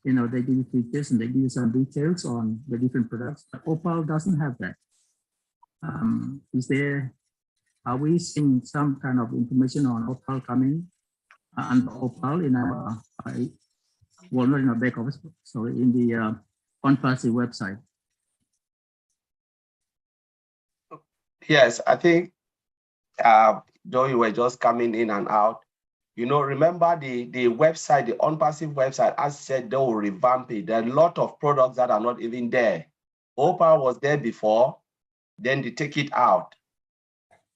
Speaker 6: they give you features and they give you some details on the different products. But OPAL doesn't have that. Are we seeing some kind of information on OPAL coming and OPAL in our, well, not in our back office, sorry, in the ONPASSIVE website?
Speaker 4: Yes, I think, though you were just coming in and out, remember the website, the ONPASSIVE website, as said, they will revamp it. There are a lot of products that are not even there. OPAL was there before, then they take it out.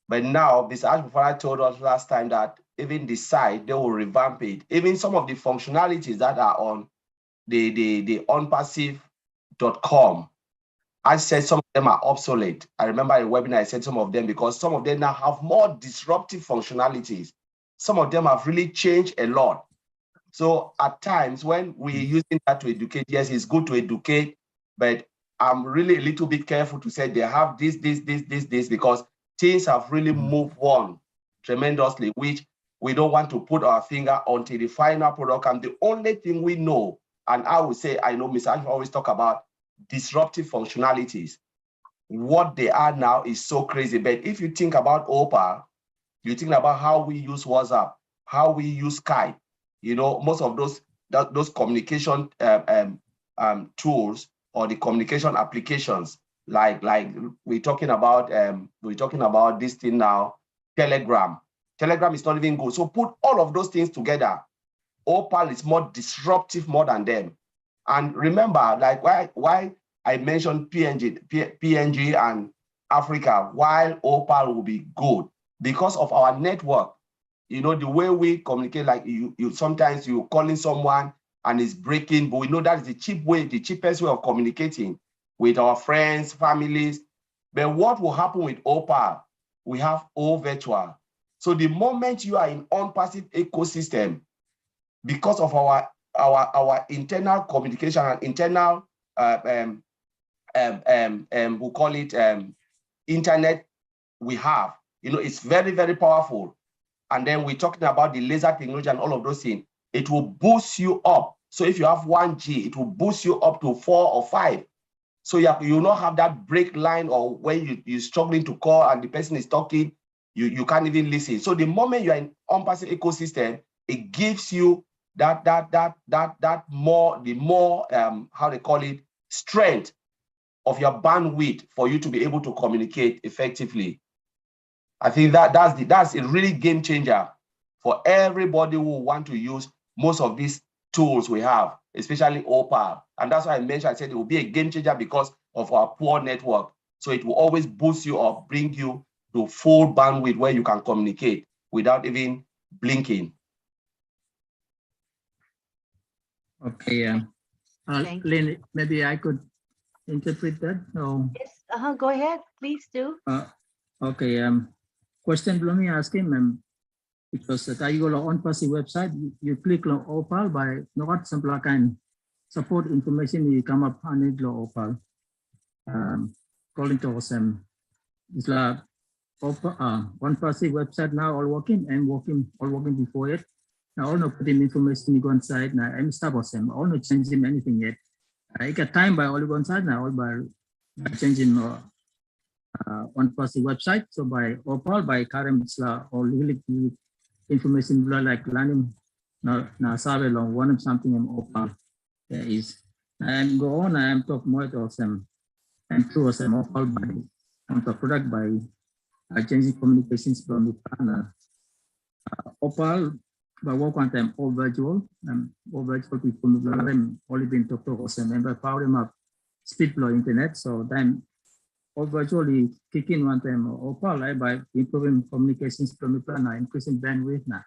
Speaker 4: But now, Mr. Ashbufara told us last time that even the site, they will revamp it. Even some of the functionalities that are on the ONPASSIVE.com, I said some of them are obsolete. I remember a webinar, I said some of them because some of them now have more disruptive functionalities. Some of them have really changed a lot. So at times when we're using that to educate, yes, it's good to educate, but I'm really a little bit careful to say they have this, because things have really moved on tremendously, which we don't want to put our finger onto the final product. And the only thing we know, and I would say, I know Mr. Ashford always talk about disruptive functionalities. What they are now is so crazy. But if you think about OPAL, you think about how we use WhatsApp, how we use Skype, most of those communication tools or the communication applications, like we're talking about this thing now, Telegram. Telegram is not even good. So put all of those things together. OPAL is more disruptive more than them. And remember, like why I mentioned PNG and Africa, while OPAL will be good because of our network. You know, the way we communicate, like you sometimes you're calling someone and it's breaking, but we know that is the cheapest way of communicating with our friends, families. But what will happen with OPAL? We have all virtual. So the moment you are in ONPASSIVE ecosystem, because of our internal communication and internal we call it internet we have, you know, it's very, very powerful. And then we're talking about the laser technology and all of those things. It will boost you up. So if you have 1G, it will boost you up to 4 or 5. So you will not have that break line, or when you're struggling to call and the person is talking, you can't even listen. So the moment you're in ONPASSIVE ecosystem, it gives you the more how they call it, strength of your bandwidth for you to be able to communicate effectively. I think that's a really game changer for everybody who want to use most of these tools we have, especially OPAL. And that's why I mentioned, I said it will be a game changer because of our poor network. So it will always boost you up, bring you to full bandwidth where you can communicate without even blinking.
Speaker 6: Okay,
Speaker 2: Thank you.
Speaker 6: Lynn, maybe I could interpret that. So,
Speaker 2: Yes, go ahead, please do.
Speaker 6: okay, question belum me asking, because tayo go ONPASSIVE website, you click on OPAL by not samplekan support information you come up on it OPAL. Calling to some is la ONPASSIVE website now all working and all working before it. Now all no putting information you go inside now I'm stop or some all no changing anything yet. I got time by all go inside now all by changing ONPASSIVE website. So by OPAL by current all really information like learning na sabe long one of something in OPAL there is. And go on I am talk more to some and through some OPAL by on the product by changing communications from the partner. OPAL by work on time all virtual people only been talk to us and by power them up speed flow internet. So then all virtually kick in one time OPAL by improving communications from the planner, increasing bandwidth now.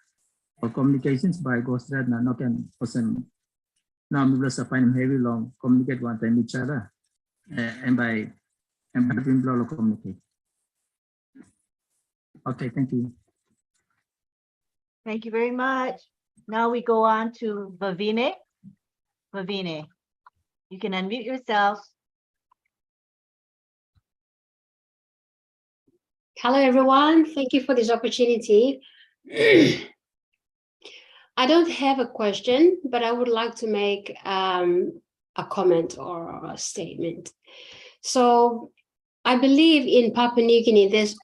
Speaker 6: Or communications by ghost thread now no can person now we will find heavy long communicate one time each other and by being communicate. Okay, thank you.
Speaker 2: Thank you very much. Now we go on to Vavine. Vavine, you can unmute yourself.
Speaker 10: Hello, everyone. Thank you for this opportunity. I don't have a question, but I would like to make a comment or a statement. So I believe in Papua New Guinea, there's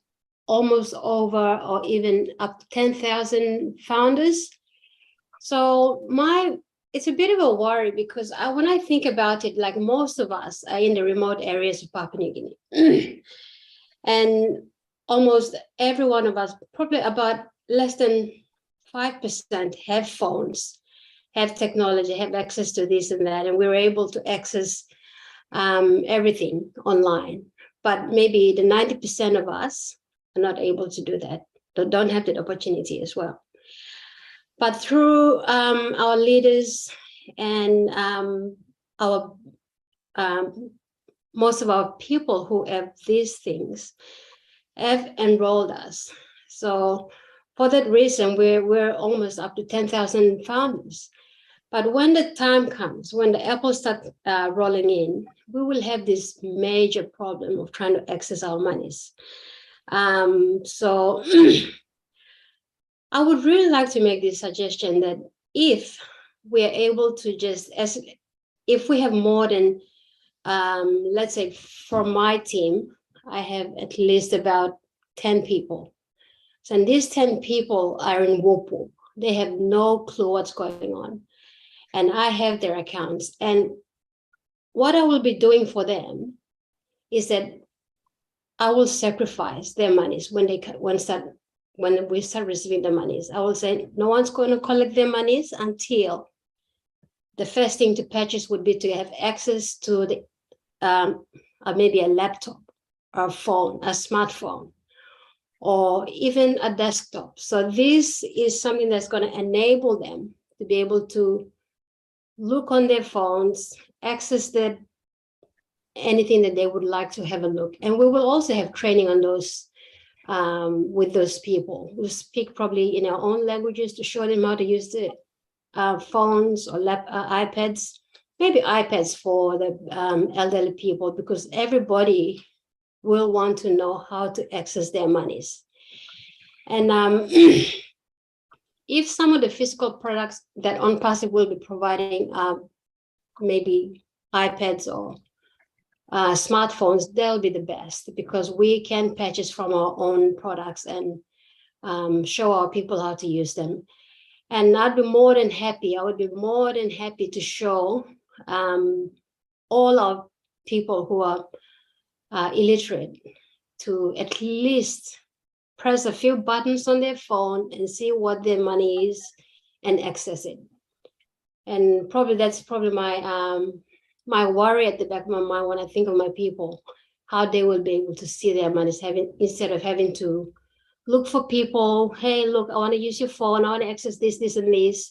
Speaker 10: almost over or even up to 10,000 founders. So it's a bit of a worry because when I think about it, like most of us are in the remote areas of Papua New Guinea. And almost every one of us, probably about less than 5% have phones, have technology, have access to this and that, and we're able to access everything online. But maybe the 90% of us are not able to do that, don't have that opportunity as well. But through our leaders and our most of our people who have these things have enrolled us. So for that reason, we're almost up to 10,000 founders. But when the time comes, when the apples start rolling in, we will have this major problem of trying to access our monies. So I would really like to make this suggestion that if we are able to if we have more than, let's say for my team, I have at least about 10 people. So and these 10 people are in Wopo. They have no clue what's going on. And I have their accounts. And what I will be doing for them is that I will sacrifice their monies when we start receiving the monies. I will say no one's going to collect their monies until the first thing to purchase would be to have access to the maybe a laptop, or phone, a smartphone, or even a desktop. So this is something that's going to enable them to be able to look on their phones, access anything that they would like to have a look. And we will also have training on those with those people. We'll speak probably in our own languages to show them how to use the phones or iPads, maybe iPads for the elderly people, because everybody will want to know how to access their monies. And if some of the physical products that ONPASSIVE will be providing maybe iPads or smartphones, they'll be the best, because we can purchase from our own products and show our people how to use them. And I'd be more than happy, I would be more than happy to show all our people who are illiterate to at least press a few buttons on their phone and see what their money is and access it. And probably that's probably my worry at the back of my mind when I think of my people, how they will be able to see their monies, instead of having to look for people. Hey, look, I want to use your phone. I want to access this, this, and this.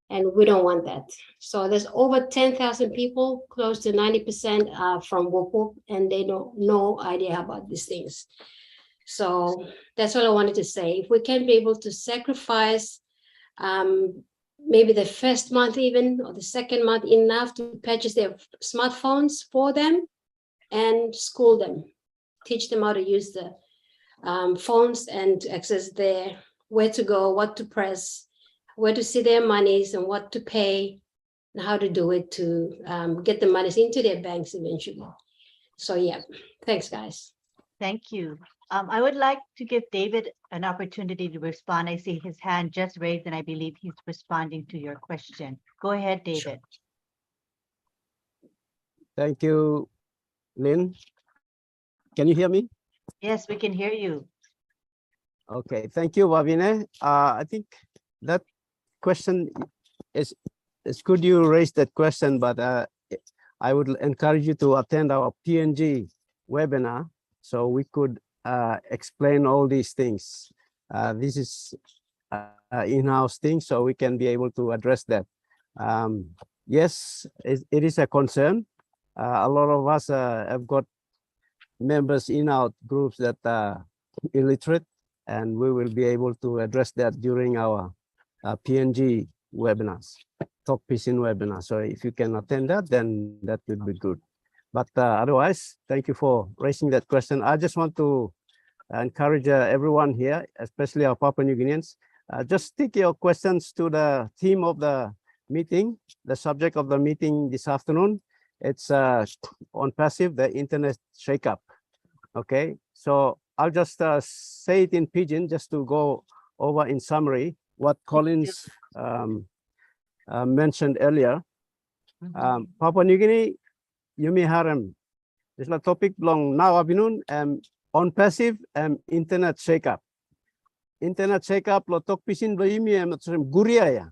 Speaker 10: And we don't want that. So there's over 10,000 people, close to 90% are from Whoop, and they don't no idea about these things. So that's what I wanted to say. If we can be able to sacrifice maybe the first month even, or the second month, enough to purchase their smartphones for them and school them, teach them how to use the phones and to access where to go, what to press, where to see their monies and what to pay, and how to do it to get the monies into their banks eventually. So yeah, thanks guys.
Speaker 2: Thank you. I would like to give David an opportunity to respond. I see his hand just raised, and I believe he's responding to your question. Go ahead, David.
Speaker 11: Thank you, Lynn. Can you hear me?
Speaker 2: Yes, we can hear you.
Speaker 11: Okay, thank you, Wavine. I think that question is good you raised that question, but I would encourage you to attend our PNG webinar so we could explain all these things. This is in-house thing, so we can be able to address that. Yes, it is a concern. A lot of us have got members in our groups that are illiterate, and we will be able to address that during our PNG webinars, Talk Pisin webinar. So if you can attend that, then that would be good. But otherwise, thank you for raising that question. I just want to encourage everyone here, especially our Papua New Guineans, just stick your questions to the theme of the meeting, the subject of the meeting this afternoon. It's ONPASSIVE, the internet shakeup. Okay, so I'll just say it in Pidgin just to go over in summary what Collins mentioned earlier. Papua New Guinea, Yumi Harem. This is a topic long now afternoon. ONPASSIVE internet shakeup. Internet shakeup lo tok pisin lo yumi guria ya.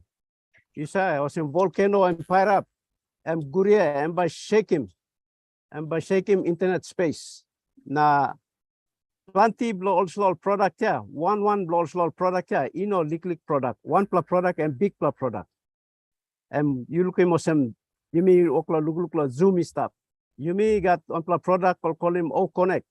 Speaker 11: You say or some volcano and fire up. Guria and by shake him internet space. Na 20 blow also product ya, one blow also product ya, liquid product, one plus product and big plus product. You look at some you mean okla zoom stuff. You may got one plus product or call him connect.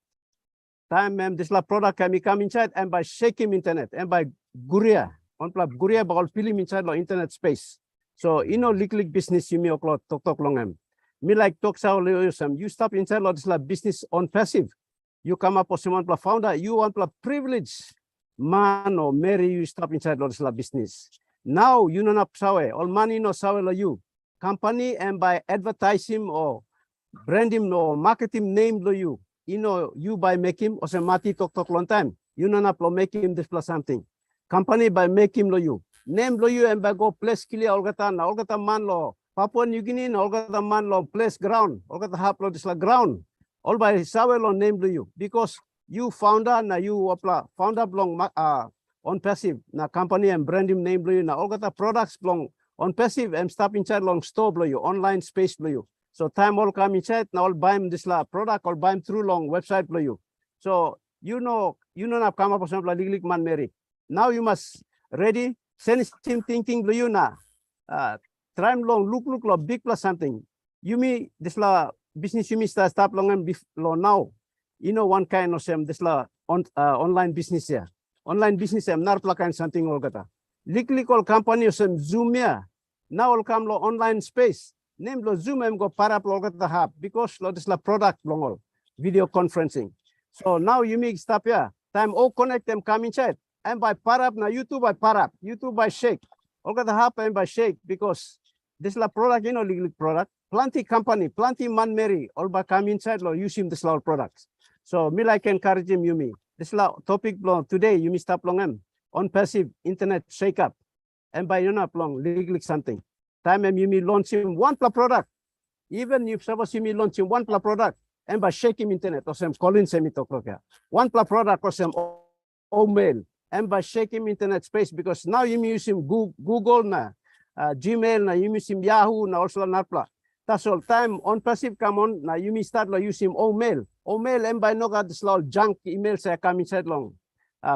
Speaker 11: Time this la product can come inside and by shake him internet and by guria, one plus guria but all film inside the internet space. So liquid business you may okla talk long me like talk some you stop inside this la business ONPASSIVE. You come up with someone founder, you want to privilege man or Mary, you stop inside this business. Now you know not sawe, all money no sawe lo you. Company and by advertising or brand him or market him name lo you. You by make him or some mati talk long time. You know not make him this plus something. Company by make him lo you. Name lo you and by go place clear Olgata man lo. Papua New Guinea, Olgata man lo place ground. Olgata hap lo this la ground. All by Sawelo name to you because you founder na you founder belong ONPASSIVE na company and brand him name to you na all got the products belong ONPASSIVE stop inside long store blow you, online space blow you. So time all come inside, now all buy this la product, all buy through long website blow you. So you know na come up with some legally man marry. Now you must ready, send him thinking blow you na. Try long look big plus something. You me this la business you me start long and below now. You know one kind of some this la online business here. Online business I'm not kind something all gata. Likely call company some Zoom here. Now all come lo online space. Name lo Zoom I'm go para plug the hub because lo this la product long all video conferencing. So now you make stop here. Time all connect them come inside. And by parap na YouTube by parap, YouTube by shake. All got the hub and by shake because this la product, you know, legal product. Plenty company, plenty man Mary, all by come inside lo using this la products. So me like encourage him you me. This la topic long today you me stop long em on passive internet shake up. And by you know long legally something. Time you me launching one product. Even if suppose you me launching one product and by shaking internet or some calling semi talk one product or some mail and by shaking internet space because now you me using Google na Gmail na you using Yahoo na also not pla. That's all time on passive come on now you me start like using mail and by no got this law junk email say come inside long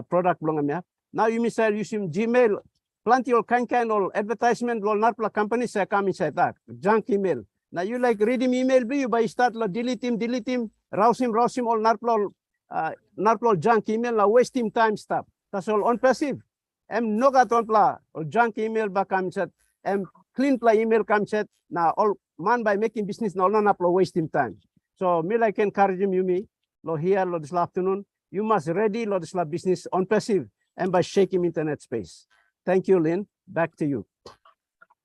Speaker 11: product long am. Now you me start using Gmail. Plenty of kind of advertisement will not play companies come inside that junk email. Now you like reading email you by start delete him, rouse him all not junk email now waste him time stuff. That's all on passive. No got on pla or junk email back come inside clean play email comes set now all man by making business now not waste him time. So me like encourage him you me lo here lo this afternoon you must ready lo this business on passive and by shaking internet space. Thank you, Lynn. Back to you.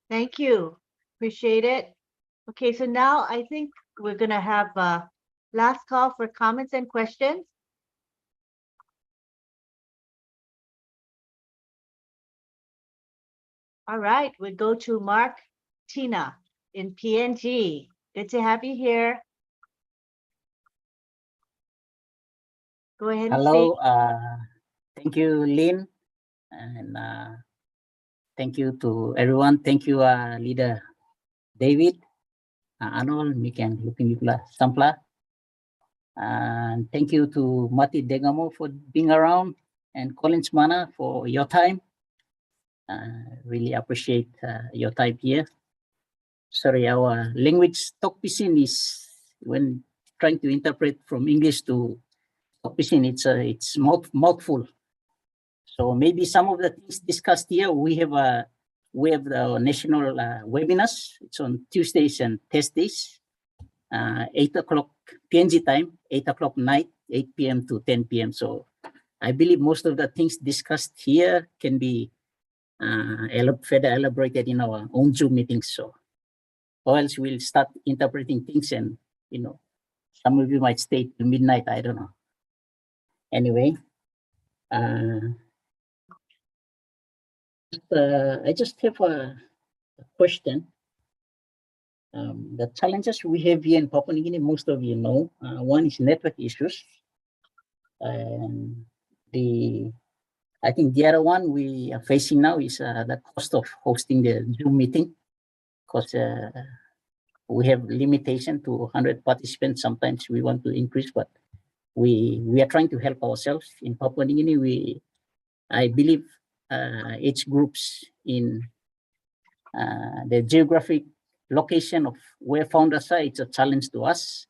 Speaker 2: Thank you. Appreciate it. Okay, so now I think we're going to have a last call for comments and questions. All right, we go to Mark Tina in PNG. Good to have you here. Go ahead and
Speaker 12: Hello,
Speaker 2: speak.
Speaker 12: thank you, Lynn, and thank you to everyone. Thank you, leader David, Arnold, Mikan Lupinipla Sampla. And thank you to Mati Degamo for being around and Collins Mana for your time. Really appreciate your time here. Sorry, our language talk pisin is when trying to interpret from English to talk pisin, it's mouthful. So maybe some of the things discussed here, we have the national webinars. It's on Tuesdays and Thursdays, 8 o'clock PNG time, 8 o'clock night, 8 p.m. to 10 p.m. So I believe most of the things discussed here can be further elaborated in our own Zoom meetings. So, or else we'll start interpreting things and, you know, some of you might stay till midnight, I don't know. Anyway, I just have a question. The challenges we have here in Papua New Guinea, most of you know, one is network issues. And I think the other one we are facing now is the cost of hosting the Zoom meeting, because we have limitation to 100 participants. Sometimes we want to increase, but we are trying to help ourselves. In Papua New Guinea, I believe age groups in the geographic location of where founders are, it's a challenge to us.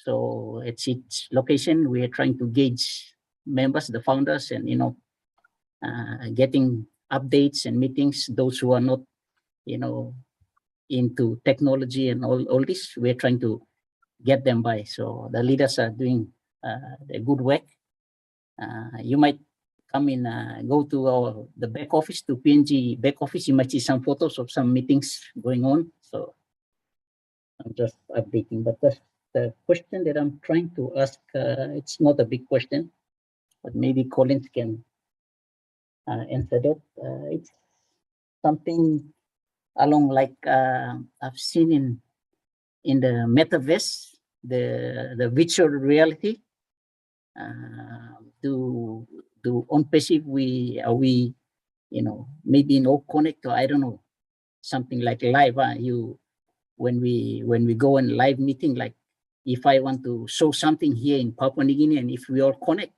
Speaker 12: So at each location, we are trying to gauge members, the founders, and, you know, getting updates and meetings. Those who are not, you know, into technology and all this, we're trying to get them by. So the leaders are doing the good work. You might come in, go to the back office, to PNG back office. You might see some photos of some meetings going on. So I'm just updating. But the question that I'm trying to ask, it's not a big question, but maybe Collins can answer that. It's something along like I've seen in the metaverse, the virtual reality. Do ONPASSIVE are we, you know, maybe in all connect, or I don't know, something like live. When we go in live meeting, like if I want to show something here in Papua New Guinea, and if we all connect,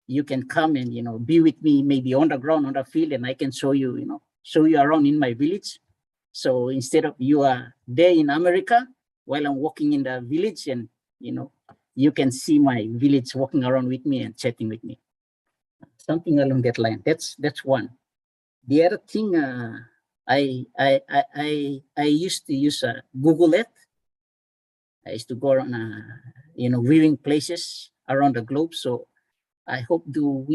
Speaker 12: you can come and be with me, maybe on the ground, on the field, and I can show you, show you around in my village. So instead of you are there in America while I'm walking in the village, and you can see my village walking around with me and chatting with me. Something along that line. That's one. The other thing, I used to use Google Earth. I used to go around, viewing places around the globe. So I hope do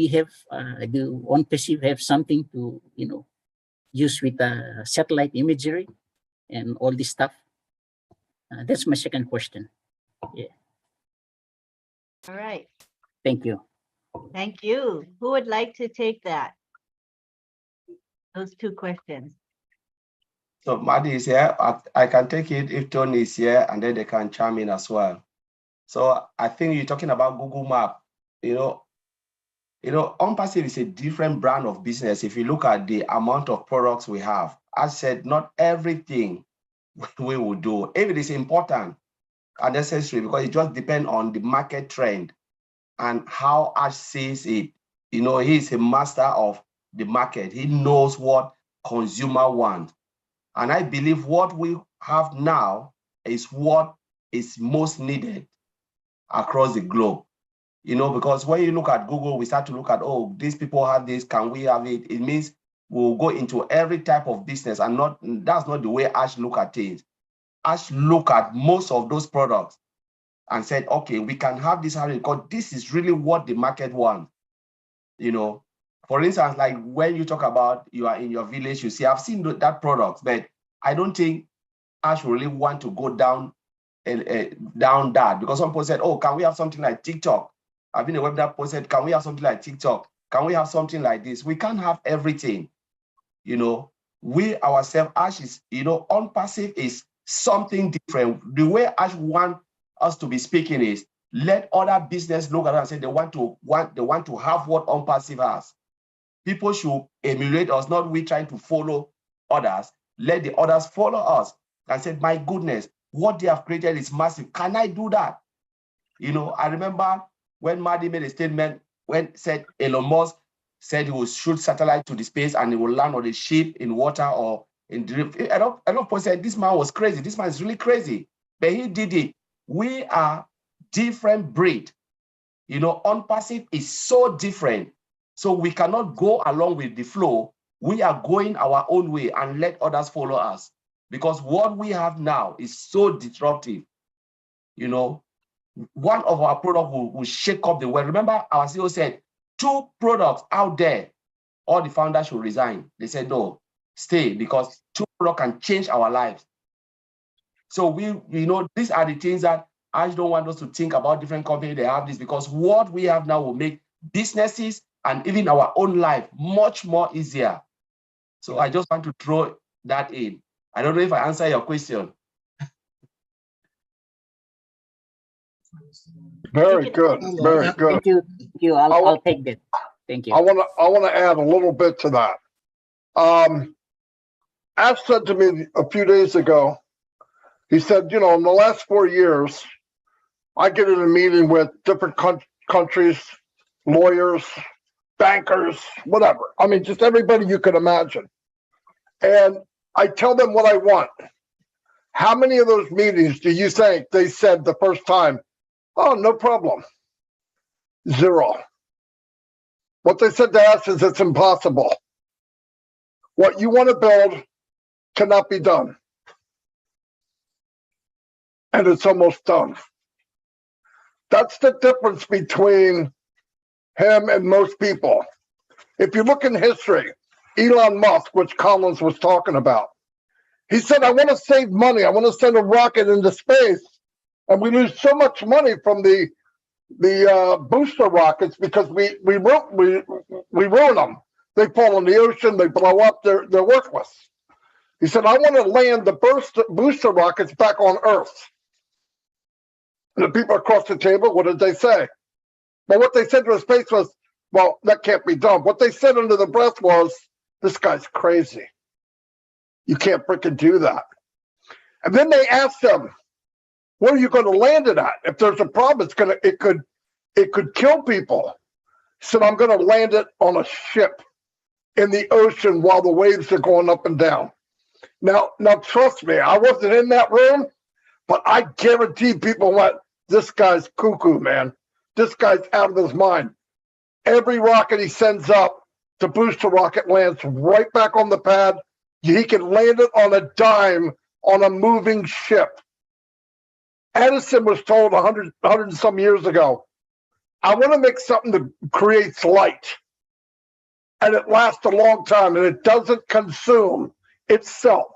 Speaker 12: ONPASSIVE have something to use with satellite imagery and all this stuff. That's my second question. Yeah.
Speaker 2: All right.
Speaker 12: Thank you.
Speaker 2: Thank you. Who would like to take that? Those two questions.
Speaker 4: So Maddie is here. I can take it if Tony is here, and then they can chime in as well. So I think you're talking about Google Map. ONPASSIVE is a different brand of business. If you look at the amount of products we have, I said not everything we will do. If it is important and necessary, because it just depends on the market trend and how Ash sees it. He's a master of the market. He knows what consumer want. And I believe what we have now is what is most needed across the globe. Because when you look at Google, we start to look at, oh, these people have this, can we have it? It means we'll go into every type of business, and that's not the way Ash look at things. Ash look at most of those products and said, okay, we can have this because this is really what the market wants. For instance, like when you talk about you are in your village, you see, I've seen that product, but I don't think Ash really want to go down that, because some people said, oh, can we have something like TikTok? I've been a webinar post said, can we have something like TikTok? Can we have something like this? We can't have everything. We ourselves, Ash is, ONPASSIVE is something different. The way Ash want us to be speaking is, let other business look at us and say they want to have what ONPASSIVE has. People should emulate us, not we trying to follow others. Let the others follow us and say, my goodness, what they have created is massive. Can I do that? I remember when Maddie made a statement when said Elon Musk said he will shoot satellite to the space and he will land on a ship in water or in the. A lot of people said this man was crazy. This man is really crazy, but he did it. We are different breed. ONPASSIVE is so different. So we cannot go along with the flow. We are going our own way and let others follow us, because what we have now is so disruptive. One of our products will shake up the world. Remember, our CEO said 2 products out there, all the founders should resign. They said, no, stay, because 2 products can change our lives. So these are the things that I don't want us to think about different companies. They have this, because what we have now will make businesses and even our own life much more easier. So I just want to throw that in. I don't know if I answer your question.
Speaker 3: Very good. Very good.
Speaker 12: Thank you. I'll take that. Thank you.
Speaker 3: I want to add a little bit to that. Ash said to me a few days ago, he said, in the last 4 years, I get in a meeting with different countries, lawyers, bankers, whatever. I mean, just everybody you could imagine. And I tell them what I want. How many of those meetings do you think they said the first time, oh, no problem? 0. What they said to us is it's impossible. What you want to build cannot be done. And it's almost done. That's the difference between him and most people. If you look in history, Elon Musk, which Collins was talking about, he said, I want to save money. I want to send a rocket into space. And we lose so much money from the booster rockets because we ruin them. They fall in the ocean, they blow up, they're worthless. He said, I want to land the booster rockets back on Earth. And the people across the table, what did they say? Well, what they said to his face was, well, that can't be done. What they said under the breath was, this guy's crazy. You can't freaking do that. And then they asked him, where are you going to land it at? If there's a problem, it could kill people. He said, I'm going to land it on a ship in the ocean while the waves are going up and down. Now trust me, I wasn't in that room, but I guarantee people went, this guy's cuckoo, man. This guy's out of his mind. Every rocket he sends up, the booster rocket lands right back on the pad. He can land it on a dime on a moving ship. Edison was told 100 and some years ago, I want to make something that creates light. And it lasts a long time and it doesn't consume itself.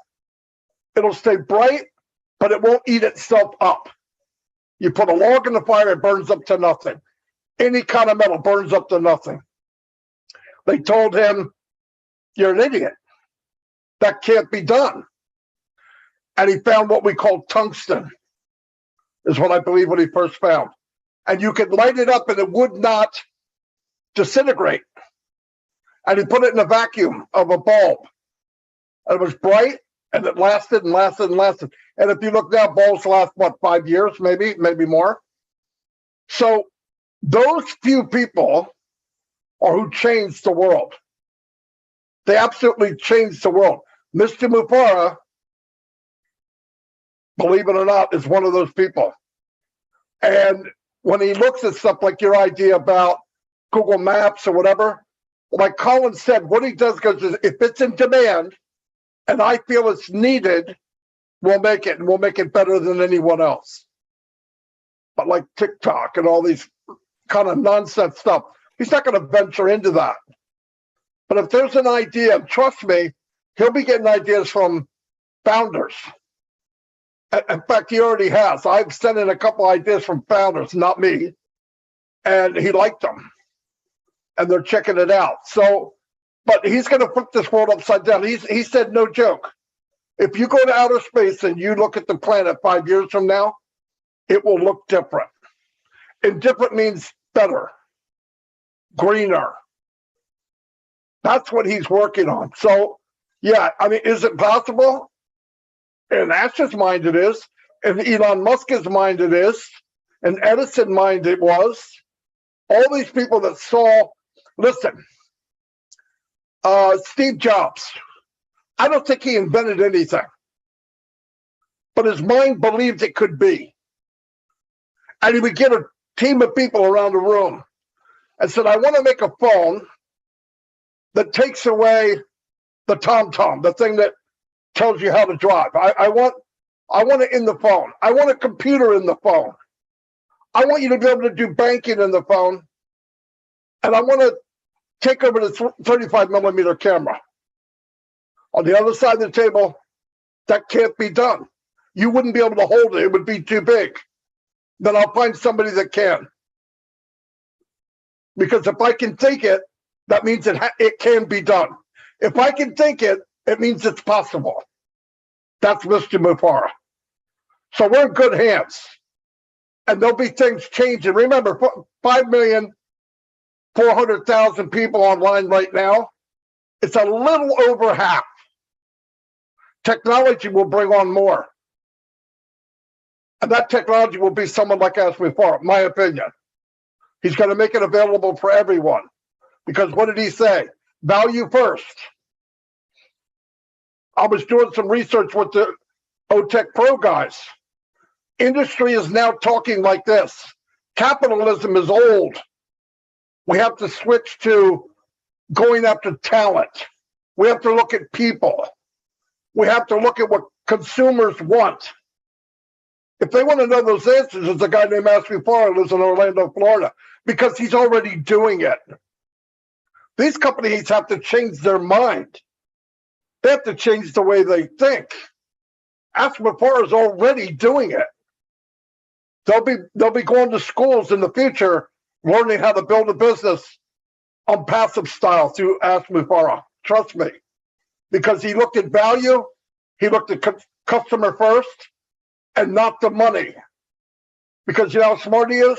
Speaker 3: It'll stay bright, but it won't eat itself up. You put a log in the fire, it burns up to nothing. Any kind of metal burns up to nothing. They told him, you're an idiot. That can't be done. And he found what we call tungsten, is what I believe what he first found. And you could light it up and it would not disintegrate. And he put it in a vacuum of a bulb. And it was bright and it lasted and lasted and lasted. And if you look now, bulbs last, what, 5 years, maybe more. So those few people are who changed the world. They absolutely changed the world. Mr. Mufara, believe it or not, is one of those people. And when he looks at stuff like your idea about Google Maps or whatever, like Colin said, what he does goes, if it's in demand and I feel it's needed, we'll make it, and we'll make it better than anyone else. But like TikTok and all these kind of nonsense stuff, he's not going to venture into that. But if there's an idea, trust me, he'll be getting ideas from founders. In fact, he already has. I've sent in a couple ideas from founders, not me, and he liked them. And they're checking it out. So, but he's going to flip this world upside down. He said, no joke. If you go to outer space and you look at the planet 5 years from now, it will look different. And different means better, greener. That's what he's working on. So, yeah, I mean, is it possible? In Ash's mind it is, in Elon Musk's mind it is, in Edison's mind it was. All these people that saw, listen, Steve Jobs, I don't think he invented anything, but his mind believed it could be. And he would get a team of people around the room and said, I want to make a phone that takes away the TomTom, the thing that tells you how to drive. I want it in the phone. I want a computer in the phone. I want you to be able to do banking in the phone. And I want to take over the 35mm camera. On the other side of the table, that can't be done. You wouldn't be able to hold it. It would be too big. Then I'll find somebody that can. Because if I can think it, that means it can be done. If I can think it, it means it's possible. That's Mr. Mufara. So we're in good hands. And there'll be things changing. Remember, 5,400,000 people online right now. It's a little over half. Technology will bring on more. And that technology will be someone like Ash Mufara, my opinion. He's going to make it available for everyone. Because what did he say? Value first. I was doing some research with the OTech Pro guys. Industry is now talking like this. Capitalism is old. We have to switch to going after talent. We have to look at people. We have to look at what consumers want. If they want to know those answers, there's a guy named Ash Mufara who lives in Orlando, Florida, because he's already doing it. These companies have to change their mind. They have to change the way they think. Ash Mufara is already doing it. They'll be going to schools in the future, learning how to build a business on passive style through Ash Mufara. Trust me, because he looked at value, he looked at customer first, and not the money. Because you know how smart he is.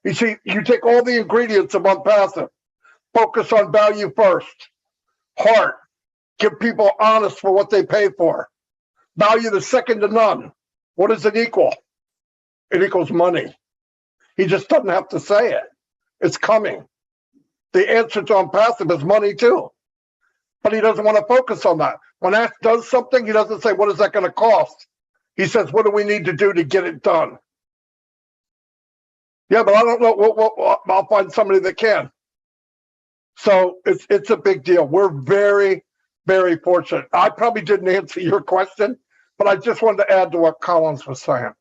Speaker 3: You see, you take all the ingredients of ONPASSIVE, focus on value first, heart, give people honest for what they pay for. Value is second to none. What does it equal? It equals money. He just doesn't have to say it. It's coming. The answer to ONPASSIVE is money too. But he doesn't want to focus on that. When Ash does something, he doesn't say, what is that going to cost? He says, what do we need to do to get it done? Yeah, but I don't know. I'll find somebody that can. So it's a big deal. We're very, very fortunate. I probably didn't answer your question, but I just wanted to add to what Collins was saying.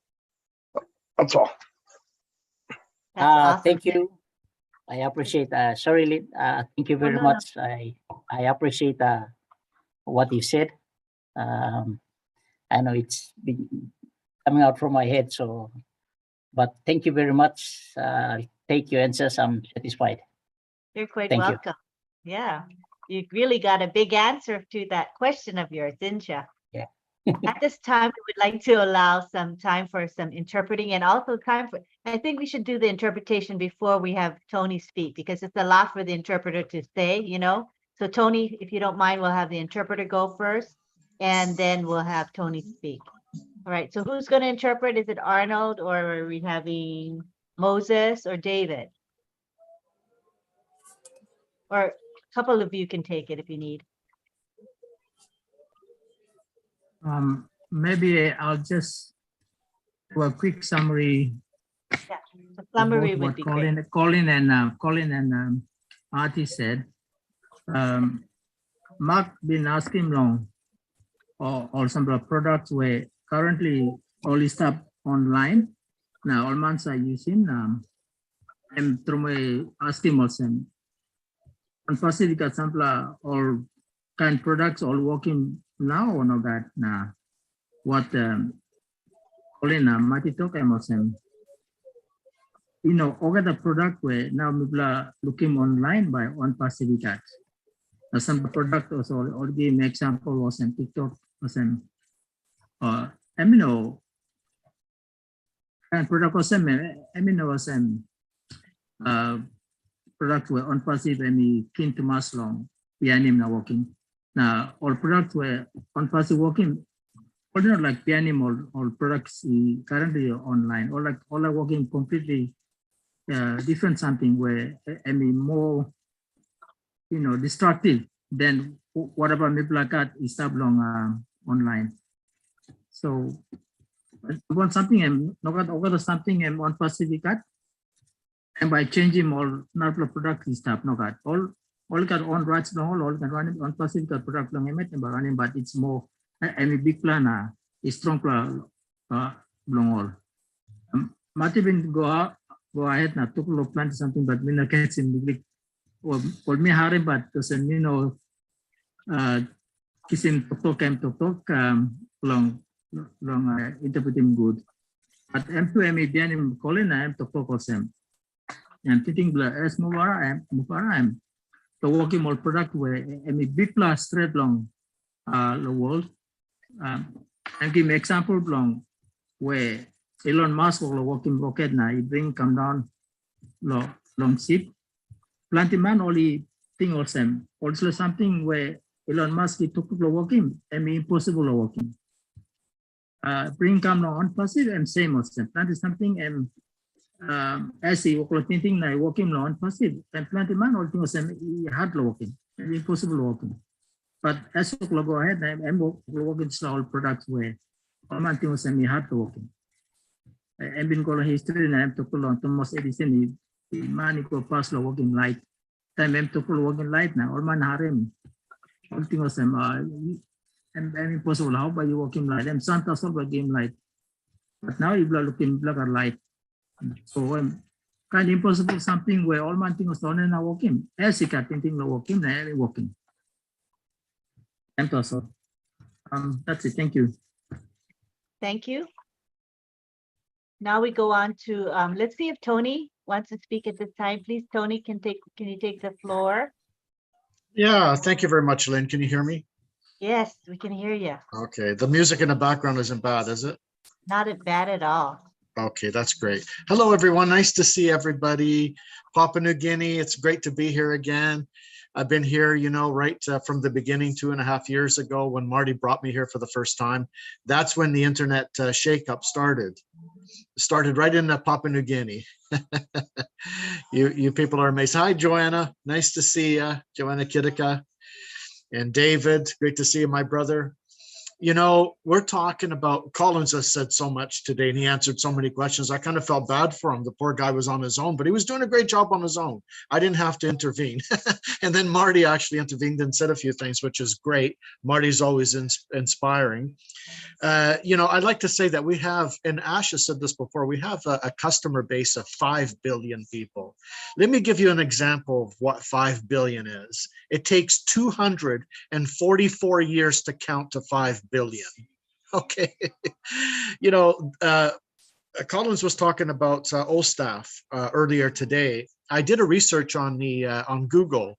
Speaker 3: That's all.
Speaker 2: That's awesome.
Speaker 12: Thank you. I appreciate. Sorry, Lynn. Thank you very much. I appreciate what you said. I know it's been coming out from my head, so. But thank you very much. Take your answers. I'm satisfied.
Speaker 2: You're quite
Speaker 12: Thank you.
Speaker 2: welcome. Yeah, you really got a big answer to that question of yours, didn't you?
Speaker 12: Yeah.
Speaker 2: At this time, we would like to allow some time for some interpreting and also time for, I think we should do the interpretation before we have Tony speak, because it's a lot for the interpreter to say, you know? So Tony, if you don't mind, we'll have the interpreter go first, and then we'll have Tony speak. All right, so who's going to interpret? Is it Arnold, or are we having Moses or David? Or a couple of you can take it if you need.
Speaker 6: Maybe I'll just do a quick summary.
Speaker 2: Yeah, the summary would be great.
Speaker 6: Colin and Artie said. Mark been asking long, or some of the products were currently only stuff online. Now all months are using. And through my asking also. ONPASSIVE got some all kind products all working now or not that now. What Colin Mati talk about them. You know, all the product where now people are looking online by ONPASSIVE got. Some product also already make example was in TikTok was in amino and product was amino was in product were ONPASSIVE and keen to mass long PNM now working. Now all products were ONPASSIVE working, all not like PNM all products currently online, or like all are working completely different something where more destructive than whatever people got is stuff long online. So want something and not something and ONPASSIVE got. And by changing all not product stuff, no got all got on rights long, all can run ONPASSIVE got product long running, but it's more big plan is strong plan long all. Mati bin go ahead now took a plan something, but we not catch in the or me hurry, but doesn't kissing talk long interpreting good. But M2M again calling I am to focus him. And fitting as Muvara I'm the working more product where big plus straight long the world. And give me example long where Elon Musk or working rocket now he bring come down long ship. Plenty man only thing or same. Also something where Elon Musk he took to working impossible working. Bring come on ONPASSIVE and same or same. Plenty something as he thinking now working on ONPASSIVE and plenty man all things same hard working, impossible working. But as you go ahead, I'm working all products where all man things same hard working. I've been calling history and I'm talking on Thomas Edison. Man go past the working light. Time I'm talking working light now. All man harem. All things same I'm impossible. How about you working light? I'm Santa solve a game light. But now you are looking black or light. So kind of impossible something where all man things on and are working. As you can think working, they're working. And also, that's it. Thank you.
Speaker 2: Thank you. Now we go on to let's see if Tony wants to speak at this time. Please, Tony, can you take the floor?
Speaker 5: Yeah, thank you very much, Lynn. Can you hear me?
Speaker 2: Yes, we can hear you.
Speaker 5: Okay, the music in the background isn't bad, is it?
Speaker 2: Not bad at all.
Speaker 5: Okay, that's great. Hello, everyone. Nice to see everybody. Papua New Guinea, it's great to be here again. I've been here, you know, right from the beginning 2.5 years ago when Marty brought me here for the first time. That's when the internet shakeup started. Started right in Papua New Guinea. You people are amazing. Hi, Joanna. Nice to see you. Joanna Kidika and David. Great to see you, my brother. You know, we're talking about, Collins has said so much today and he answered so many questions. I kind of felt bad for him. The poor guy was on his own, but he was doing a great job on his own. I didn't have to intervene. And then Marty actually intervened and said a few things, which is great. Marty's always inspiring. You know, I'd like to say that we have, and Ash has said this before, we have a customer base of 5 billion people. Let me give you an example of what 5 billion is. It takes 244 years to count to 5 billion. Okay. You know, Collins was talking about OSTAF earlier today. I did a research on Google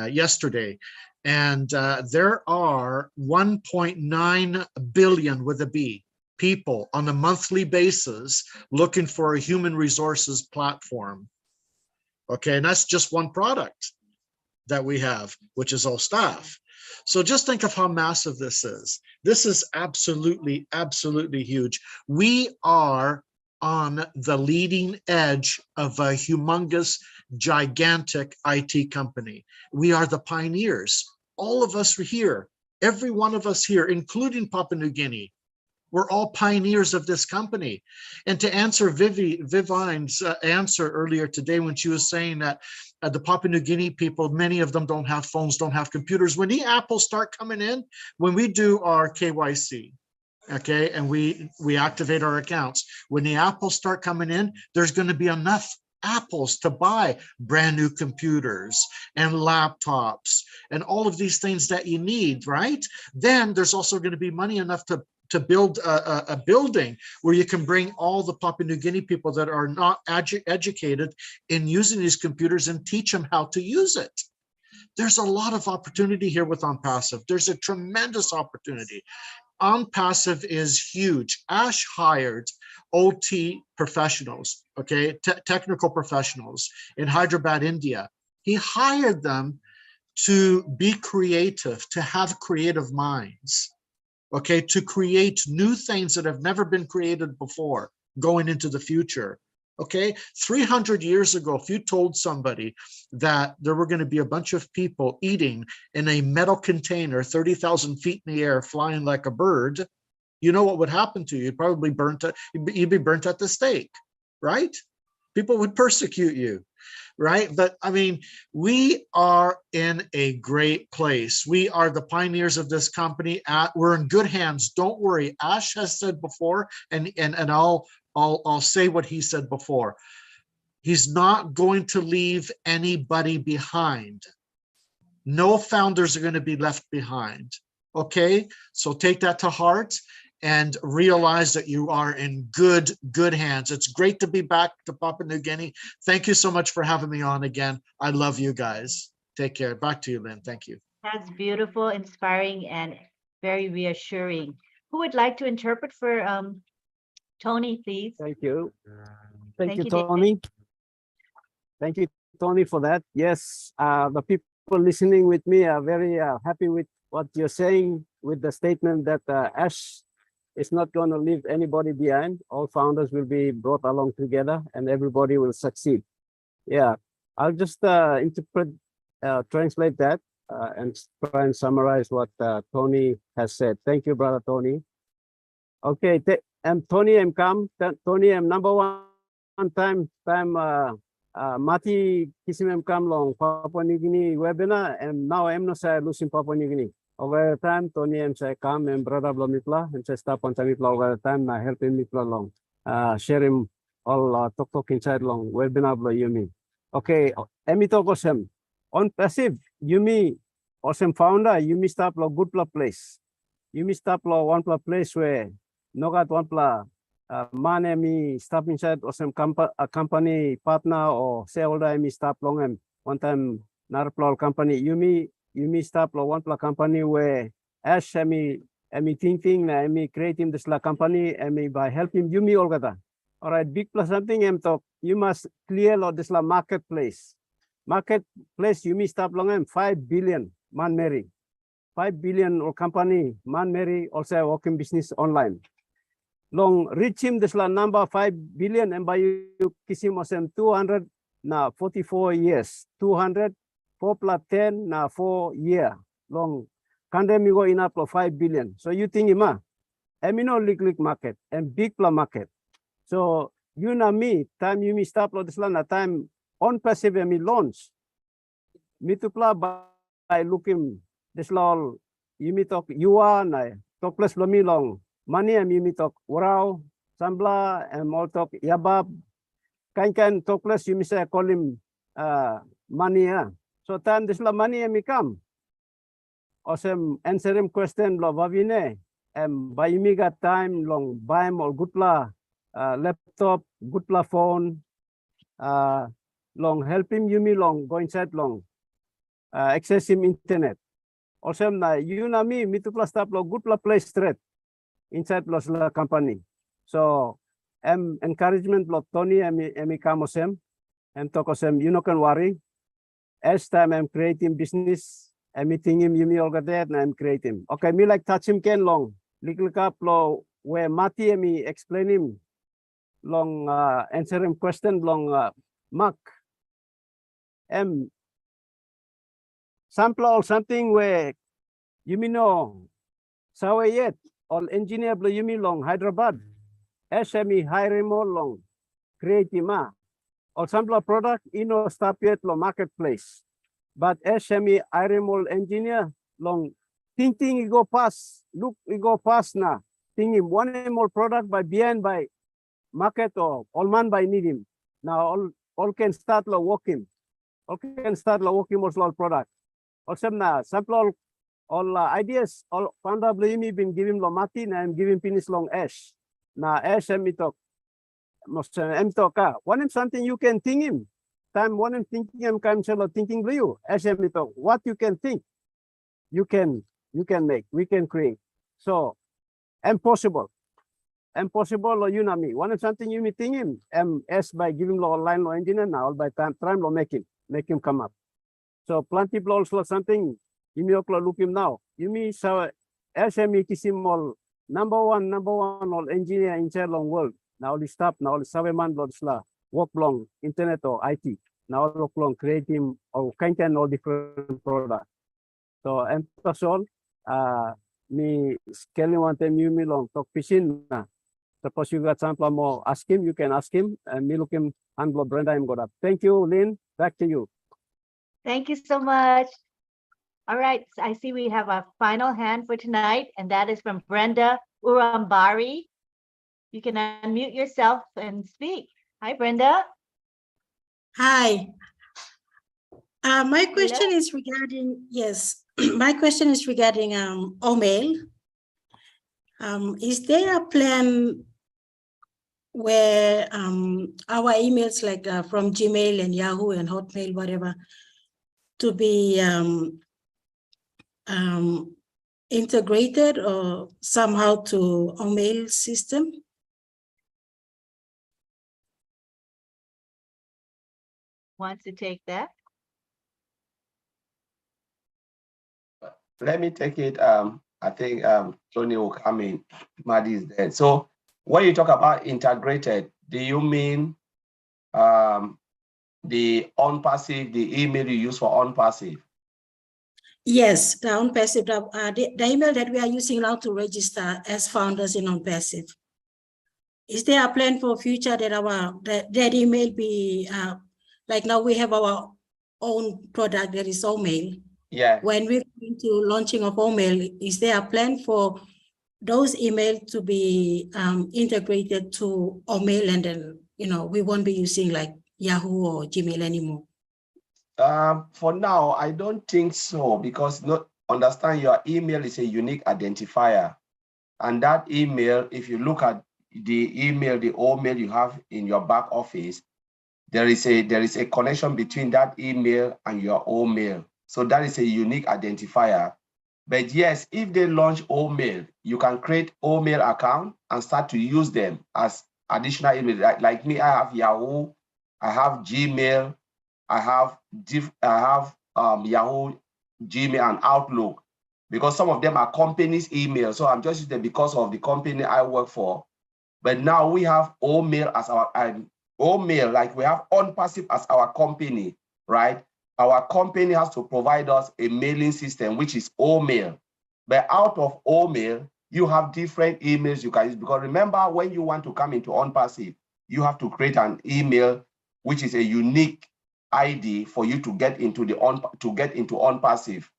Speaker 5: yesterday. And there are 1.9 billion with a B people on a monthly basis looking for a human resources platform. Okay, and that's just one product that we have, which is OSTAF. So just think of how massive this is. This is absolutely, absolutely huge. We are on the leading edge of a humongous, gigantic IT company. We are the pioneers. All of us are here, every one of us here, including Papua New Guinea. We're all pioneers of this company. And to answer Vivine's answer earlier today when she was saying that the Papua New Guinea people, many of them don't have phones, don't have computers. When the apples start coming in, when we do our KYC, okay, and we activate our accounts, when the apples start coming in, there's going to be enough apples to buy brand new computers and laptops and all of these things that you need, right? Then there's also going to be money enough to build a building where you can bring all the Papua New Guinea people that are not educated in using these computers and teach them how to use it. There's a lot of opportunity here with ONPASSIVE. There's a tremendous opportunity. ONPASSIVE is huge. Ash hired OT professionals, okay, technical professionals in Hyderabad, India. He hired them to be creative, to have creative minds, okay, to create new things that have never been created before going into the future. Okay, 300 years ago, if you told somebody that there were going to be a bunch of people eating in a metal container 30,000 feet in the air, flying like a bird, you know what would happen to you? You'd probably you'd be burnt at the stake, right? People would persecute you, right? But I mean, we are in a great place. We are the pioneers of this company. We're in good hands. Don't worry. Ash has said before, and I'll say what he said before. He's not going to leave anybody behind. No founders are going to be left behind. Okay, so take that to heart and realize that you are in good hands. It's great to be back to Papua New Guinea. Thank you so much for having me on again. I love you guys. Take care. Back to you, Lynn. Thank you.
Speaker 2: That's beautiful, inspiring, and very reassuring. Who would like to interpret for Tony, please?
Speaker 11: Thank you. Thank you,
Speaker 2: David.
Speaker 11: Tony. Thank you, Tony, for that. Yes, the people listening with me are very happy with what you're saying with the statement that Ash is not going to leave anybody behind. All founders will be brought along together and everybody will succeed. Yeah, I'll just translate that and try and summarize what Tony has said. Thank you, brother Tony. Okay, Tony, I'm Tony, I'm number one time Mati kisim kam long Papua New Guinea webinar, and now I'm not say losing Papua New Guinea. Over time, Tony and say come and brother Blomipla and say stop on Tamipla over time, helping me long, sharing all talk inside long webinar blo Yumi. Okay, Emito Kosem ONPASSIVE Yumi awesome founder, Yumi stop lo good place. Yumi stop lo one place where no got one pla man me stop inside or some company partner or shareholder me stop long and one time narplo company Yumi stop lo one pla company where Ash me thinking me creating this la company me by helping Yumi all gata. All right, big plus something talk. You must clear lo this la marketplace. marketplace Yumi stop long 5 billion man Mary. 5 billion or company man Mary also working business online. Long reach him this number 5 billion and by you kisim osem 200 na 44 years. 200 4 plus 10 na 4 year. Long kande mi go enough for 5 billion. So you think ima emino liquid market and big pla market. So you know me time you me stop lo this na time on passive me launch. Me to pla by looking this law you me talk you are na talk plus lo me long. Money and you talk warau, sambla and more talk yabab. Kan talk less you say call him money. So time this la money and me come. Awesome answer him question lo vavine and by me got time long buy more good la laptop, good la phone, long help him you me long go inside long access him internet. Awesome na you na me to plus stop lo good la place straight. Inside plus la company. So encouragement lo Tony emi kamosem and tokosem you no can worry. As time I'm creating business, I'm meeting him you me all got that and I'm creating. Okay, me like touch him ken long. Little cap lo where Mati emi explain him long answer him question long Mark. Sample or something where you me know sawa yet. All engineer blo yumi long Hyderabad. SME hire more long creative ma. Or sample product ino stop yet lo marketplace. But SME hire more engineer long thinking go pass. Look we go pass na. Thinking one more product by behind by market or all man by need him. Now all can start lo working. All can start lo working more product. Or some na sample all ideas, all panda blame been giving lo mati na I'm giving finish long ash. Na ash em talk. Most em talk one something you can think him. Time one em thinking em come solo thinking blue. Ash em talk. What you can think, you can make, we can create. So impossible. Impossible lo you know me. One something you me think him. As by giving lo online lo engineer now all by time lo make him come up. So plenty blocks lo something. You me look him now. You me saw SME kisim all number one all engineer in long world. Now the staff now the 7 man la work long internet or IT. Now look long creating or kind all different product. So and that's all. Me scaling one time you me long talk fishing. Suppose you got sample more ask him, you can ask him and me look him and Brenda him got up. Thank you, Lynn. Back to you.
Speaker 2: Thank you so much. All right, I see we have a final hand for tonight, and that is from Brenda Urambari. You can unmute yourself and speak. Hi, Brenda.
Speaker 8: Hi. My question is regarding, yes, my question is regarding OMail. Is there a plan where our emails like from Gmail and Yahoo and Hotmail, whatever, to be integrated or somehow to OMail system?
Speaker 2: Wants to take that?
Speaker 4: Let me take it. I think Tony will come in. Maddie is there. So when you talk about integrated, do you mean the ONPASSIVE, the email you use for ONPASSIVE?
Speaker 8: Yes, the ONPASSIVE, the email that we are using now to register as founders in ONPASSIVE. Is there a plan for future that that email be like now we have our own product that is OMail?
Speaker 4: Yeah.
Speaker 8: When we're going to launching of OMail, is there a plan for those emails to be integrated to OMail, and then we won't be using like Yahoo or Gmail anymore?
Speaker 4: For now, I don't think so, because not understand your email is a unique identifier, and that email, if you look at the email, the OMail you have in your back office, there is a connection between that email and your OMail. So that is a unique identifier. But yes, if they launch OMail, you can create OMail account and start to use them as additional email. Like me, I have Yahoo, I have Gmail, I have Yahoo, Gmail, and Outlook, because some of them are company's email. So I'm just using them because of the company I work for. But now we have OMail as our OMail, like we have ONPASSIVE as our company, right? Our company has to provide us a mailing system, which is OMail. But out of OMail, you have different emails you can use, because remember, when you want to come into ONPASSIVE, you have to create an email which is a unique ID for you to get into ONPASSIVE.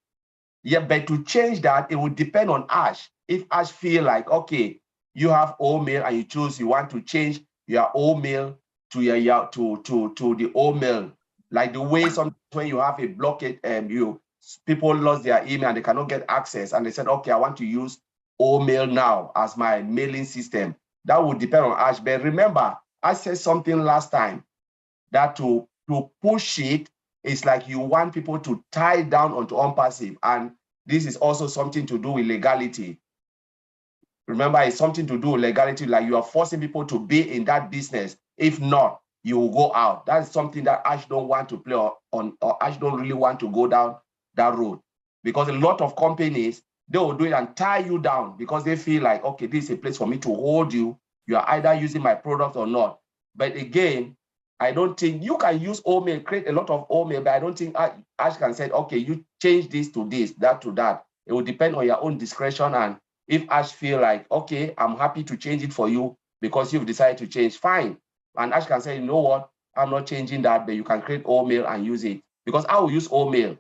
Speaker 4: Yeah, but to change that, it would depend on Ash. If Ash feel like, okay, you have OMail and you want to change your OMail to your to the OMail, like the way sometimes when you have a blockade, people lost their email and they cannot get access, and they said, okay, I want to use OMail now as my mailing system. That would depend on Ash. But remember, I said something last time that to push it, it's like you want people to tie down onto ONPASSIVE, and this is also something to do with legality. Remember, it's something to do with legality, like you are forcing people to be in that business. If not, you will go out. That is something that Ash don't want to play on, or Ash don't really want to go down that road, because a lot of companies, they will do it and tie you down because they feel like, okay, this is a place for me to hold you. You are either using my product or not. But again, I don't think you can use OMail, create a lot of OMail, but I don't think Ash can say, okay, you change this to this, that to that. It will depend on your own discretion. And if Ash feel like, okay, I'm happy to change it for you because you've decided to change, fine. And Ash can say, you know what, I'm not changing that, but you can create OMail and use it. Because I will use OMail.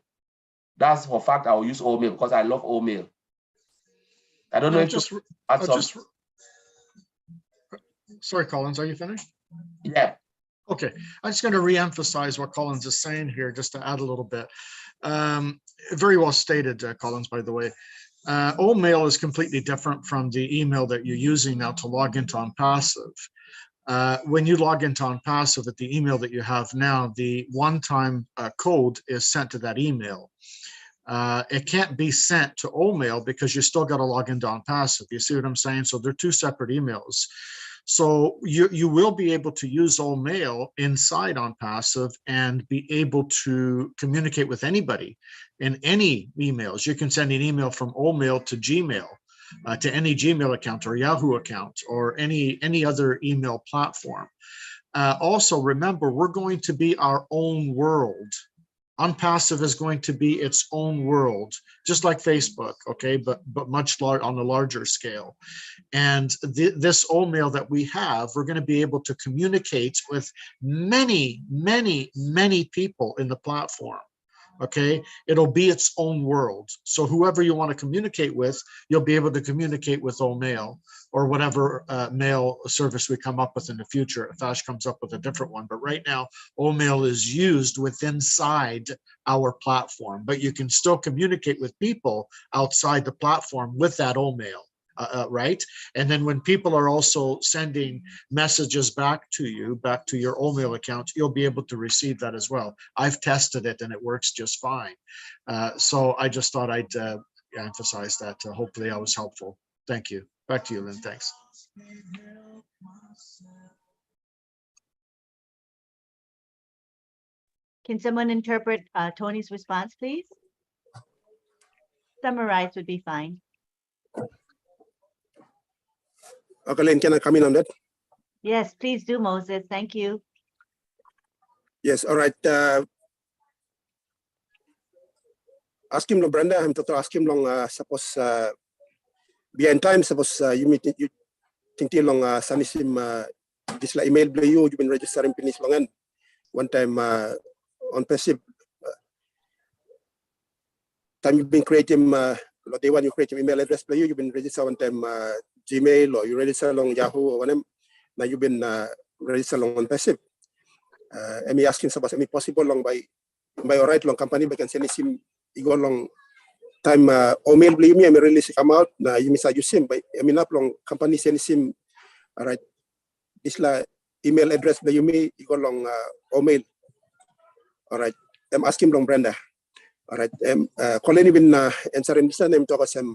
Speaker 4: That's for a fact, I will use OMail because I love OMail. I don't know if
Speaker 5: Sorry, Collins, are you finished?
Speaker 4: Yeah.
Speaker 5: Okay, I'm just going to re-emphasize what Collins is saying here, just to add a little bit. Very well stated, Collins, by the way. OMail is completely different from the email that you're using now to log into ONPASSIVE. When you log into ONPASSIVE at the email that you have now, the one-time code is sent to that email. It can't be sent to OMail because you still got to log into ONPASSIVE. You see what I'm saying? So they're two separate emails. So you will be able to use OMail inside ONPASSIVE and be able to communicate with anybody in any emails. You can send an email from OMail to Gmail, to any Gmail account or Yahoo account or any other email platform. Also, remember, we're going to be our own world. ONPASSIVE is going to be its own world, just like Facebook, okay, but much on a larger scale. And this OMail that we have, we're going to be able to communicate with many, many, many people in the platform. Okay, it'll be its own world. So whoever you want to communicate with, you'll be able to communicate with OMail or whatever mail service we come up with in the future, if Ash comes up with a different one. But right now, OMail is used within inside our platform, but you can still communicate with people outside the platform with that OMail. Right? And then when people are also sending messages back to you, back to your OMail account, you'll be able to receive that as well. I've tested it and it works just fine. So I just thought I'd emphasize that. Hopefully I was helpful. Thank you. Back to you, Lynn. Thanks.
Speaker 2: Can someone interpret Tony's response, please? Summarize would be fine.
Speaker 7: Okay, Lynn, can I come in on that?
Speaker 2: Yes, please do, Moses. Thank you.
Speaker 7: Yes, all right. Ask him, Brenda. I'm to ask him long. Suppose behind time, suppose you meet you think long. Sanisim this la email blue you've been registering pinis longan one time ONPASSIVE. Time you've been creating day one you create email address blue you've been registered one time Gmail or you register along Yahoo or whatever. Now you've been registered along ONPASSIVE. And me asking suppose any possible long by right long company but can send him go long time OMail blue me release come out na you miss use him by I mean up long company send him all right this la email address blue me go long OMail. All right, I'm asking long Brenda. All right, Colin been answering this name to us. All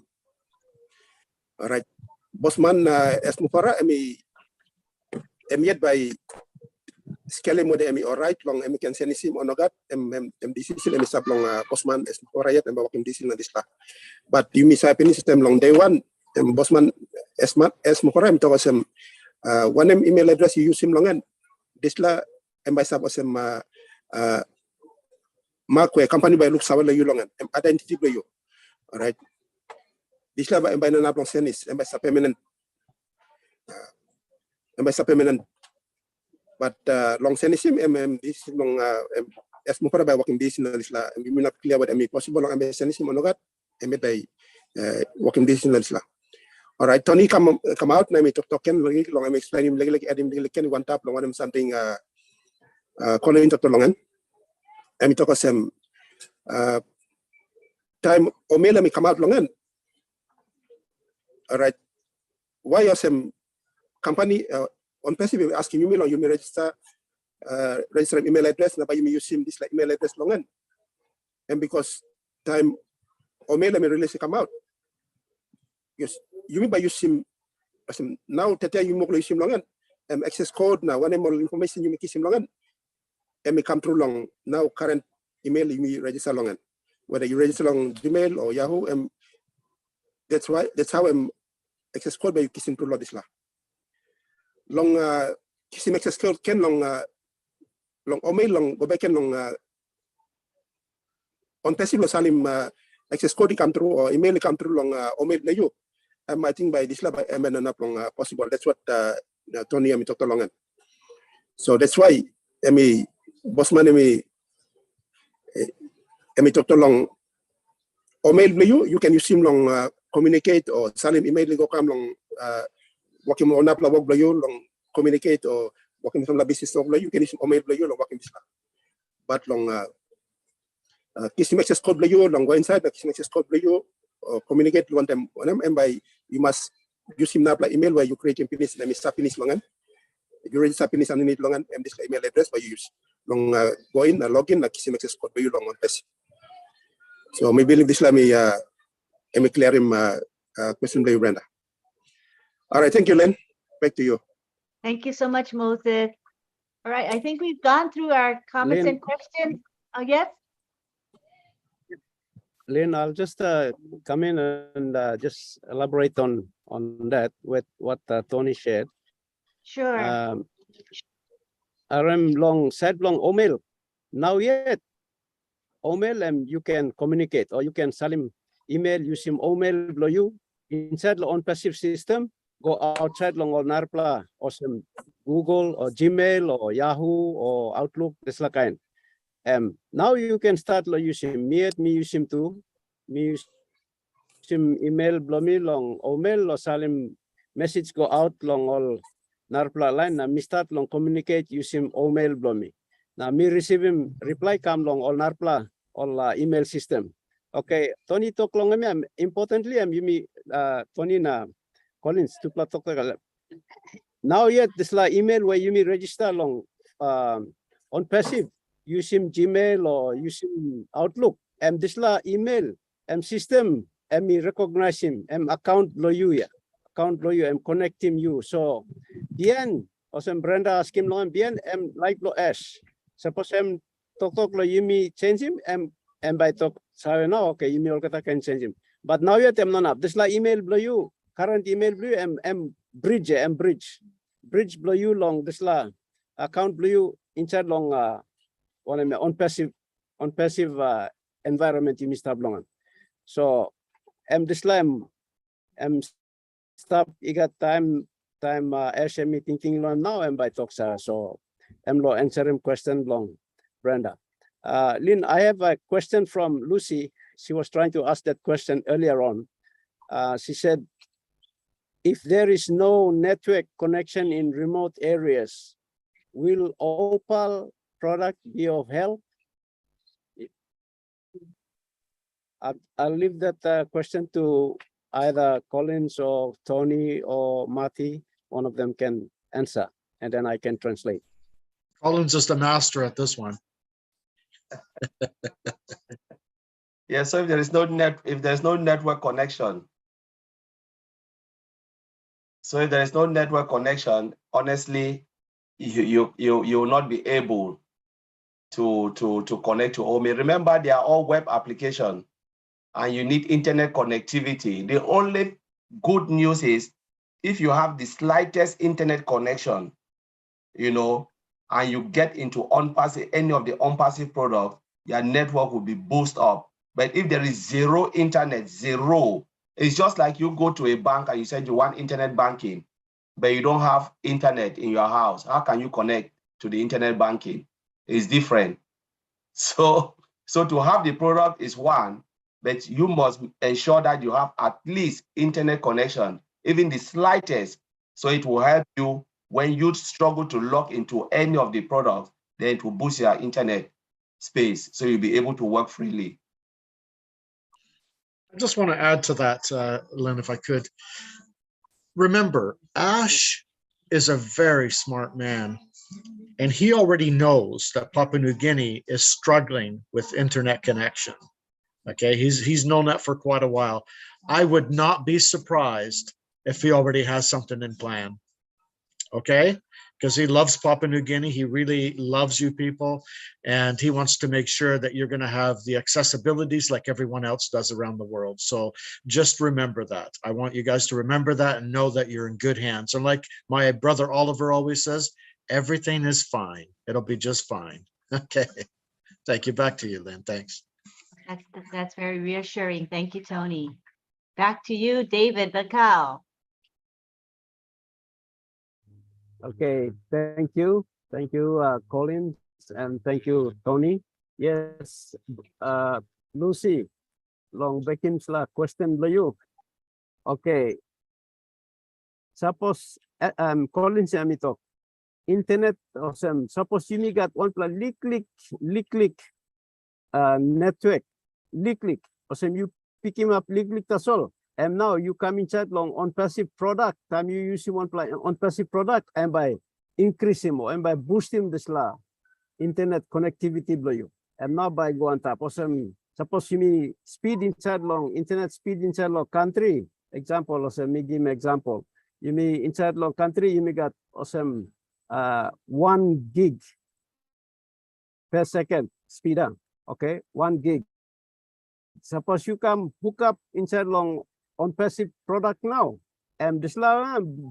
Speaker 7: right, Bosman as Mufara, yet by Sekali mo de emi alright long emi can send sim onogat em decision emi sab long bosman es alright em bawa decision na disla. But you miss happen system long day one em bosman es mo korem to wasem one email address you use him longan disla em by sab wasem mark where company by look sawala you longan em identity by you. Alright. Disla ba em by na long senis em by sab permanent but long senisim this long as mo para by working this na isla we not clear what possible long senisim onogat by working this na isla. All right, Tony come out na mi talken long explain him adim ken one tap long something calling to longan emi to kasem time omela mi come out longan. All right, why yosem company ONPASSIVE asking you long you may register email address na ba you may use him this like email address longan and because time omela may release come out yes you may by use him now tete you mo use him longan access code na one more information you may kiss him longan and may come through long now current email you may register longan whether you register long Gmail or Yahoo that's how access code by you kiss him through this la long kisim access code ken long email long go back ken long ONPASSIVE lo salim access code come through or email come through long email na you I think by this lab I'm long possible that's what Tony ami talked along so that's why bossman emi talked along email you can use him long communicate or salim email go come long working on up la work you long communicate or working from the business of you can use email you long working this but long kisim access code you long go inside the kisim access code you communicate one time and by you must use him now like email where you create finish let me start finish longan you register finish and need longan and this email address by you use long go in log in kisim access code you long on test so maybe this let me clear him question by you Brenda. All right, thank you, Len. Back to you.
Speaker 2: Thank you so much, Moses. All right, I think we've gone through our comments
Speaker 11: Lynn.
Speaker 2: and questions. Oh, yes?
Speaker 11: Lynn, I'll just come in and just elaborate on that with what Tony shared.
Speaker 2: Sure.
Speaker 11: RM long said long email. Now yet email and you can communicate or you can sell him email using email below you inside the ONPASSIVE system. Go outside long or Narpla or some Google or Gmail or Yahoo or Outlook this like kind. Now you can start using me using too. Me using email below me long email or salim message go out long all Narpla line. Now me start long communicate using email below me. Now me receiving reply come long all Narpla all email system. Okay, Tony talk long importantly you me Tony na Collins to talk now yet this la email where you may register long ONPASSIVE using Gmail or using Outlook and this la email system me recognize him account lo you connect him you so bien or some Brenda ask him long bien like lo s suppose talk lo you me change him by talk sorry no okay email kata can change him but now yet not up this la email below you current email blue bridge below you long this la account blue you inside long ONPASSIVE environment you must have long so this la stop you got time SME thinking long now by talk so lo answer him question long Brenda. Lynn, I have a question from Lucy. She was trying to ask that question earlier on. She said, if there is no network connection in remote areas, will Opal product be of help? I'll leave that question to either Collins or Tony or Marty. One of them can answer, and then I can translate.
Speaker 5: Collins is the master at this one.
Speaker 4: Yeah, so if there's no network connection, honestly, you will not be able to connect to OME. Remember, they are all web applications and you need internet connectivity. The only good news is if you have the slightest internet connection, you know, and you get into ONPASSIVE, any of the ONPASSIVE products, your network will be boosted up. But if there is zero internet, zero, it's just like you go to a bank and you said you want internet banking, but you don't have internet in your house. How can you connect to the internet banking? It's different. So to have the product is one, but you must ensure that you have at least internet connection, even the slightest, so it will help you when you struggle to log into any of the products, then it will boost your internet space, so you'll be able to work freely.
Speaker 5: I just want to add to that, Lynn, if I could. Remember, Ash is a very smart man, and he already knows that Papua New Guinea is struggling with internet connection. Okay, he's known that for quite a while. I would not be surprised if he already has something in plan. Okay, because he loves Papua New Guinea. He really loves you people, and he wants to make sure that you're going to have the accessibilities like everyone else does around the world. So just remember that. I want you guys to remember that and know that you're in good hands. And like my brother Oliver always says, everything is fine. It'll be just fine. Okay. Thank you. Back to you, Lynn. Thanks.
Speaker 2: That's very reassuring. Thank you, Tony. Back to you, David Bakau.
Speaker 11: Okay, thank you, Collins, and thank you, Tony. Yes, Lucy, long baking question you. Okay, suppose Collins amito internet or suppose you got one plus click network click or you pick him up click that's all. And now you come inside long ONPASSIVE product. Time you use one play ONPASSIVE product and by increasing and by boosting this internet connectivity below you. And now by go on top. Suppose you mean speed inside long internet speed inside long country. Example or me give me example. You mean inside long country you may got 1 gig per second speed up. Okay, 1 gig. Suppose you come hook up inside long ONPASSIVE product now, and this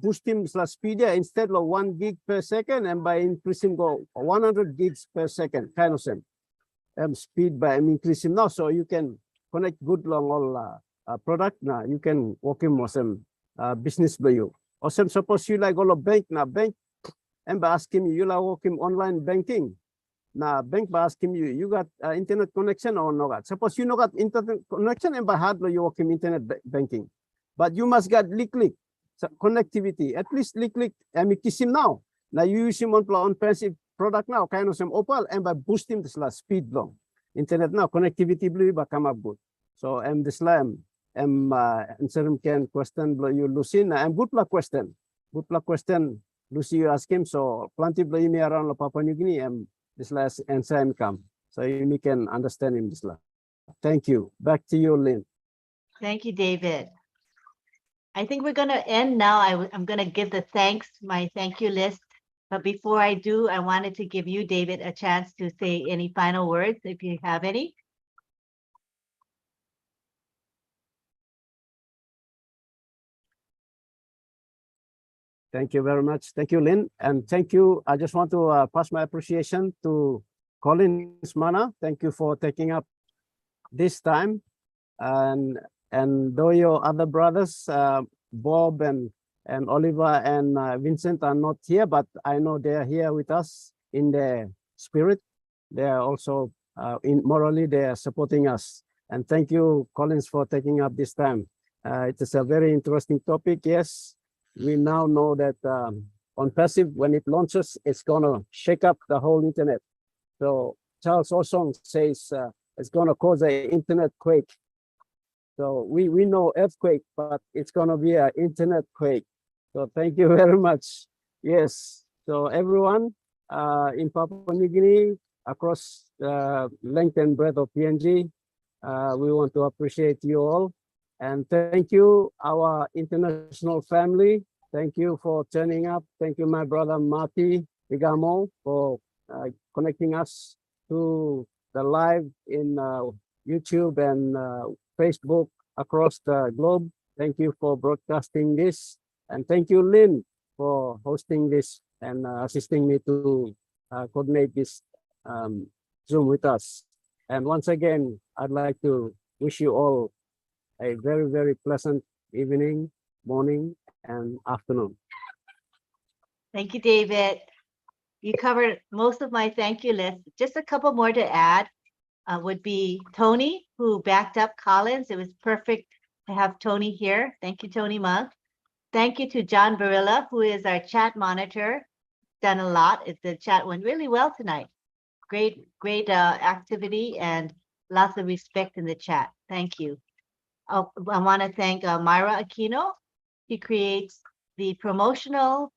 Speaker 11: boosting speed instead of 1 gig per second, and by increasing go 100 gigs per second, kind of same. Speed by increasing now, so you can connect good long all product now. You can work in more some business by you. Or some suppose you like all a bank now bank, and by asking you like working online banking. Now bank by asking you got internet connection or not? Suppose you no got internet connection and by hardly you work in internet banking, but you must get click connectivity at least click and kiss him now. Now you use him on ONPASSIVE product now kind of some opal and by boosting this speed long internet now connectivity blue by come up good. So this answer can question you Lucy and good luck question Lucy you ask him so plenty blue me around Papua New Guinea and this last answer income, so you can understand him this last. Thank you. Back to you, Lynn.
Speaker 2: Thank you, David. I think we're going to end now. I'm going to give my thank you list. But before I do, I wanted to give you, David, a chance to say any final words, if you have any.
Speaker 11: Thank you very much. Thank you, Lynn. And thank you. I just want to pass my appreciation to Collins Mana. Thank you for taking up this time. And though your other brothers, Bob and Oliver and Vincent are not here, but I know they are here with us in their spirit. They are also morally, they are supporting us. And thank you, Collins, for taking up this time. It is a very interesting topic. Yes. We now know that ONPASSIVE, when it launches, it's going to shake up the whole internet. So Charles Osong says it's going to cause an internet quake. So we know earthquake, but it's going to be an internet quake. So thank you very much. Yes. So everyone in Papua New Guinea, across the length and breadth of PNG, we want to appreciate you all. And thank you, our international family. Thank you for turning up. Thank you, my brother Marty. Igamo for connecting us to the live in YouTube and Facebook across the globe. Thank you for broadcasting this. And thank you, Lynn, for hosting this and assisting me to coordinate this Zoom with us. And once again, I'd like to wish you all a very, very pleasant evening, morning, and afternoon.
Speaker 2: Thank you, David. You covered most of my thank you list. Just a couple more to add would be Tony, who backed up Collins. It was perfect to have Tony here. Thank you, Tony Monk. Thank you to John Barilla, who is our chat monitor. Done a lot. The chat went really well tonight. Great activity and lots of respect in the chat. Thank you. Oh, I want to thank Myra Aquino. She creates the promotional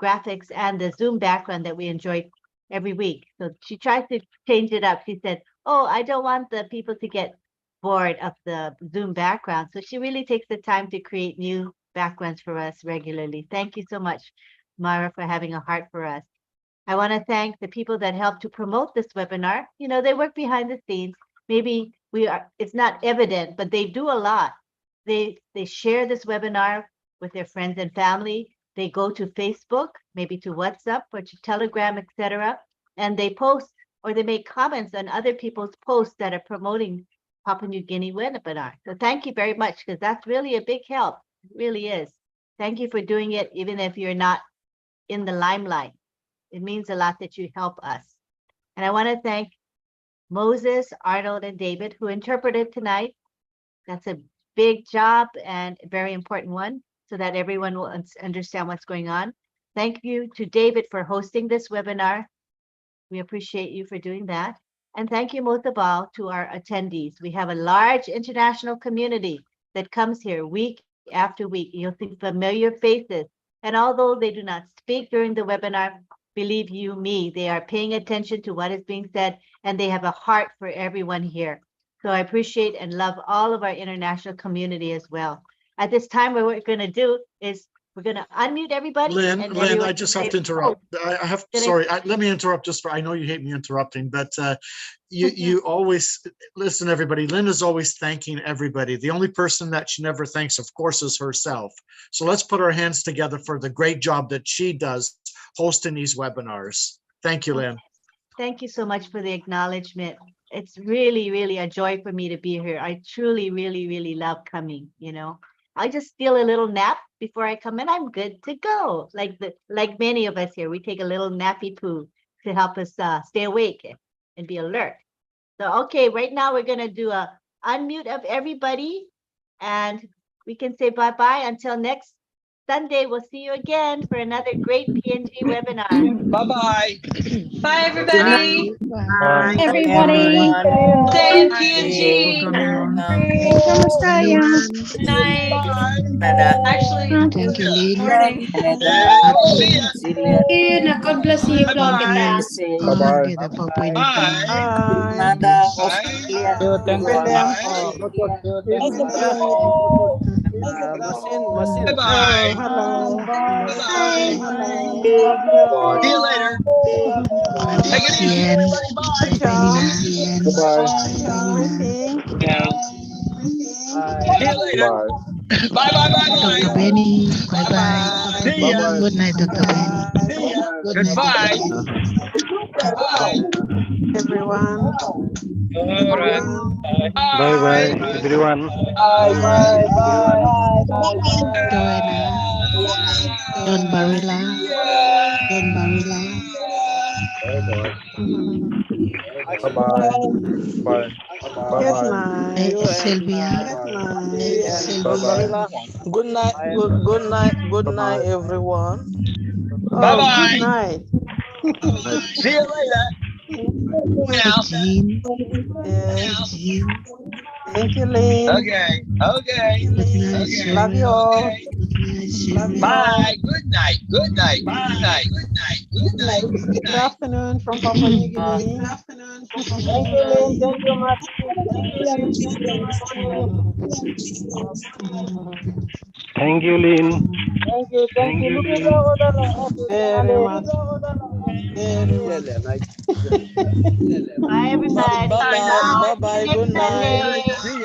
Speaker 2: graphics and the Zoom background that we enjoy every week. So she tries to change it up. She said, oh, I don't want the people to get bored of the Zoom background. So she really takes the time to create new backgrounds for us regularly. Thank you so much, Myra, for having a heart for us. I want to thank the people that helped to promote this webinar. You know, they work behind the scenes. Maybe it's not evident, but they do a lot. They share this webinar with their friends and family. They go to Facebook, maybe to WhatsApp or to Telegram, etc. And they post or they make comments on other people's posts that are promoting Papua New Guinea webinar. So thank you very much, because that's really a big help. It really is. Thank you for doing it, even if you're not in the limelight. It means a lot that you help us. And I want to thank Moses, Arnold, and David, who interpreted tonight. That's a big job and a very important one, so that everyone will understand what's going on. Thank you to David for hosting this webinar. We appreciate you for doing that. And thank you most of all to our attendees. We have a large international community that comes here week after week. You'll see familiar faces. And although they do not speak during the webinar, believe you me, they are paying attention to what is being said, and they have a heart for everyone here. So I appreciate and love all of our international community as well. At this time, what we're going to do is we're going to unmute everybody.
Speaker 5: Lynn,
Speaker 2: and
Speaker 5: I just have to interrupt. Let me interrupt I know you hate me interrupting, but you always, listen, everybody, Lynn is always thanking everybody. The only person that she never thanks, of course, is herself. So let's put our hands together for the great job that she does hosting these webinars. Thank you, Lynn.
Speaker 2: Thank you so much for the acknowledgement. It's really, really a joy for me to be here. I truly, really, really love coming, you know. I just steal a little nap before I come in. I'm good to go. Like many of us here, we take a little nappy poo to help us stay awake and be alert. So, okay, right now we're going to do a unmute of everybody, and we can say bye-bye until next Sunday. We'll see you again for another great PNG webinar.
Speaker 4: Bye-bye.
Speaker 13: Bye, everybody.
Speaker 10: Bye, everybody.
Speaker 13: Stay in PNG. Good night. Actually,
Speaker 14: Thank you, Lynn.
Speaker 13: morning.
Speaker 4: See ya.
Speaker 10: God bless you, vlog kita.
Speaker 3: Bye-bye.
Speaker 14: Kita Papua New
Speaker 4: Bye.
Speaker 14: Guinea.
Speaker 12: Nanda, Australia.
Speaker 11: Thank you, William. Masin.
Speaker 4: Bye-bye. Bye-bye. See you later. Take it easy,
Speaker 14: Sien.
Speaker 4: everybody. Bye.
Speaker 14: Bye, Nina.
Speaker 3: Goodbye.
Speaker 4: See you later.
Speaker 3: Bye.
Speaker 4: Bye, bye, bye,
Speaker 14: Dr.
Speaker 4: bye.
Speaker 14: Benny. Bye-bye.
Speaker 4: See ya.
Speaker 14: Good night, Dr. Benny.
Speaker 4: See ya.
Speaker 14: Good night,
Speaker 4: Goodbye.
Speaker 14: Dr. Benny.
Speaker 4: Bye.
Speaker 15: Everyone.
Speaker 4: All right.
Speaker 11: Bye bye, everyone.
Speaker 14: Joanna. Don Barilla. Don Barilla.
Speaker 3: Bye-bye. Bye.
Speaker 15: Good
Speaker 3: Bye-bye.
Speaker 15: night.
Speaker 14: Sylvia.
Speaker 15: Sylvia.
Speaker 16: Good night. Good night, everyone.
Speaker 15: Oh, good
Speaker 4: Bye-bye.
Speaker 15: night.
Speaker 4: See you later. Now.
Speaker 14: Jean.
Speaker 15: Yes.
Speaker 14: Jean.
Speaker 15: Thank you, Lynn.
Speaker 4: Okay. Okay.
Speaker 14: Good night,
Speaker 4: Okay.
Speaker 15: Love you all.
Speaker 14: Good night, Sylvia.
Speaker 4: Bye. Good night. Good night. Good night. Good night. Good night. Good
Speaker 15: Good
Speaker 4: night.
Speaker 15: afternoon from Papua New Guinea.
Speaker 16: Thank you, Lynn. Thank you, Martin.
Speaker 11: Thank you, Lynn.
Speaker 16: Thank you.
Speaker 11: Thank you,
Speaker 16: Look at
Speaker 11: Lynn.
Speaker 16: the other
Speaker 15: Very much.
Speaker 2: Bye, everybody.
Speaker 15: Bye-bye. Bye-bye. Good night.
Speaker 2: Sunday.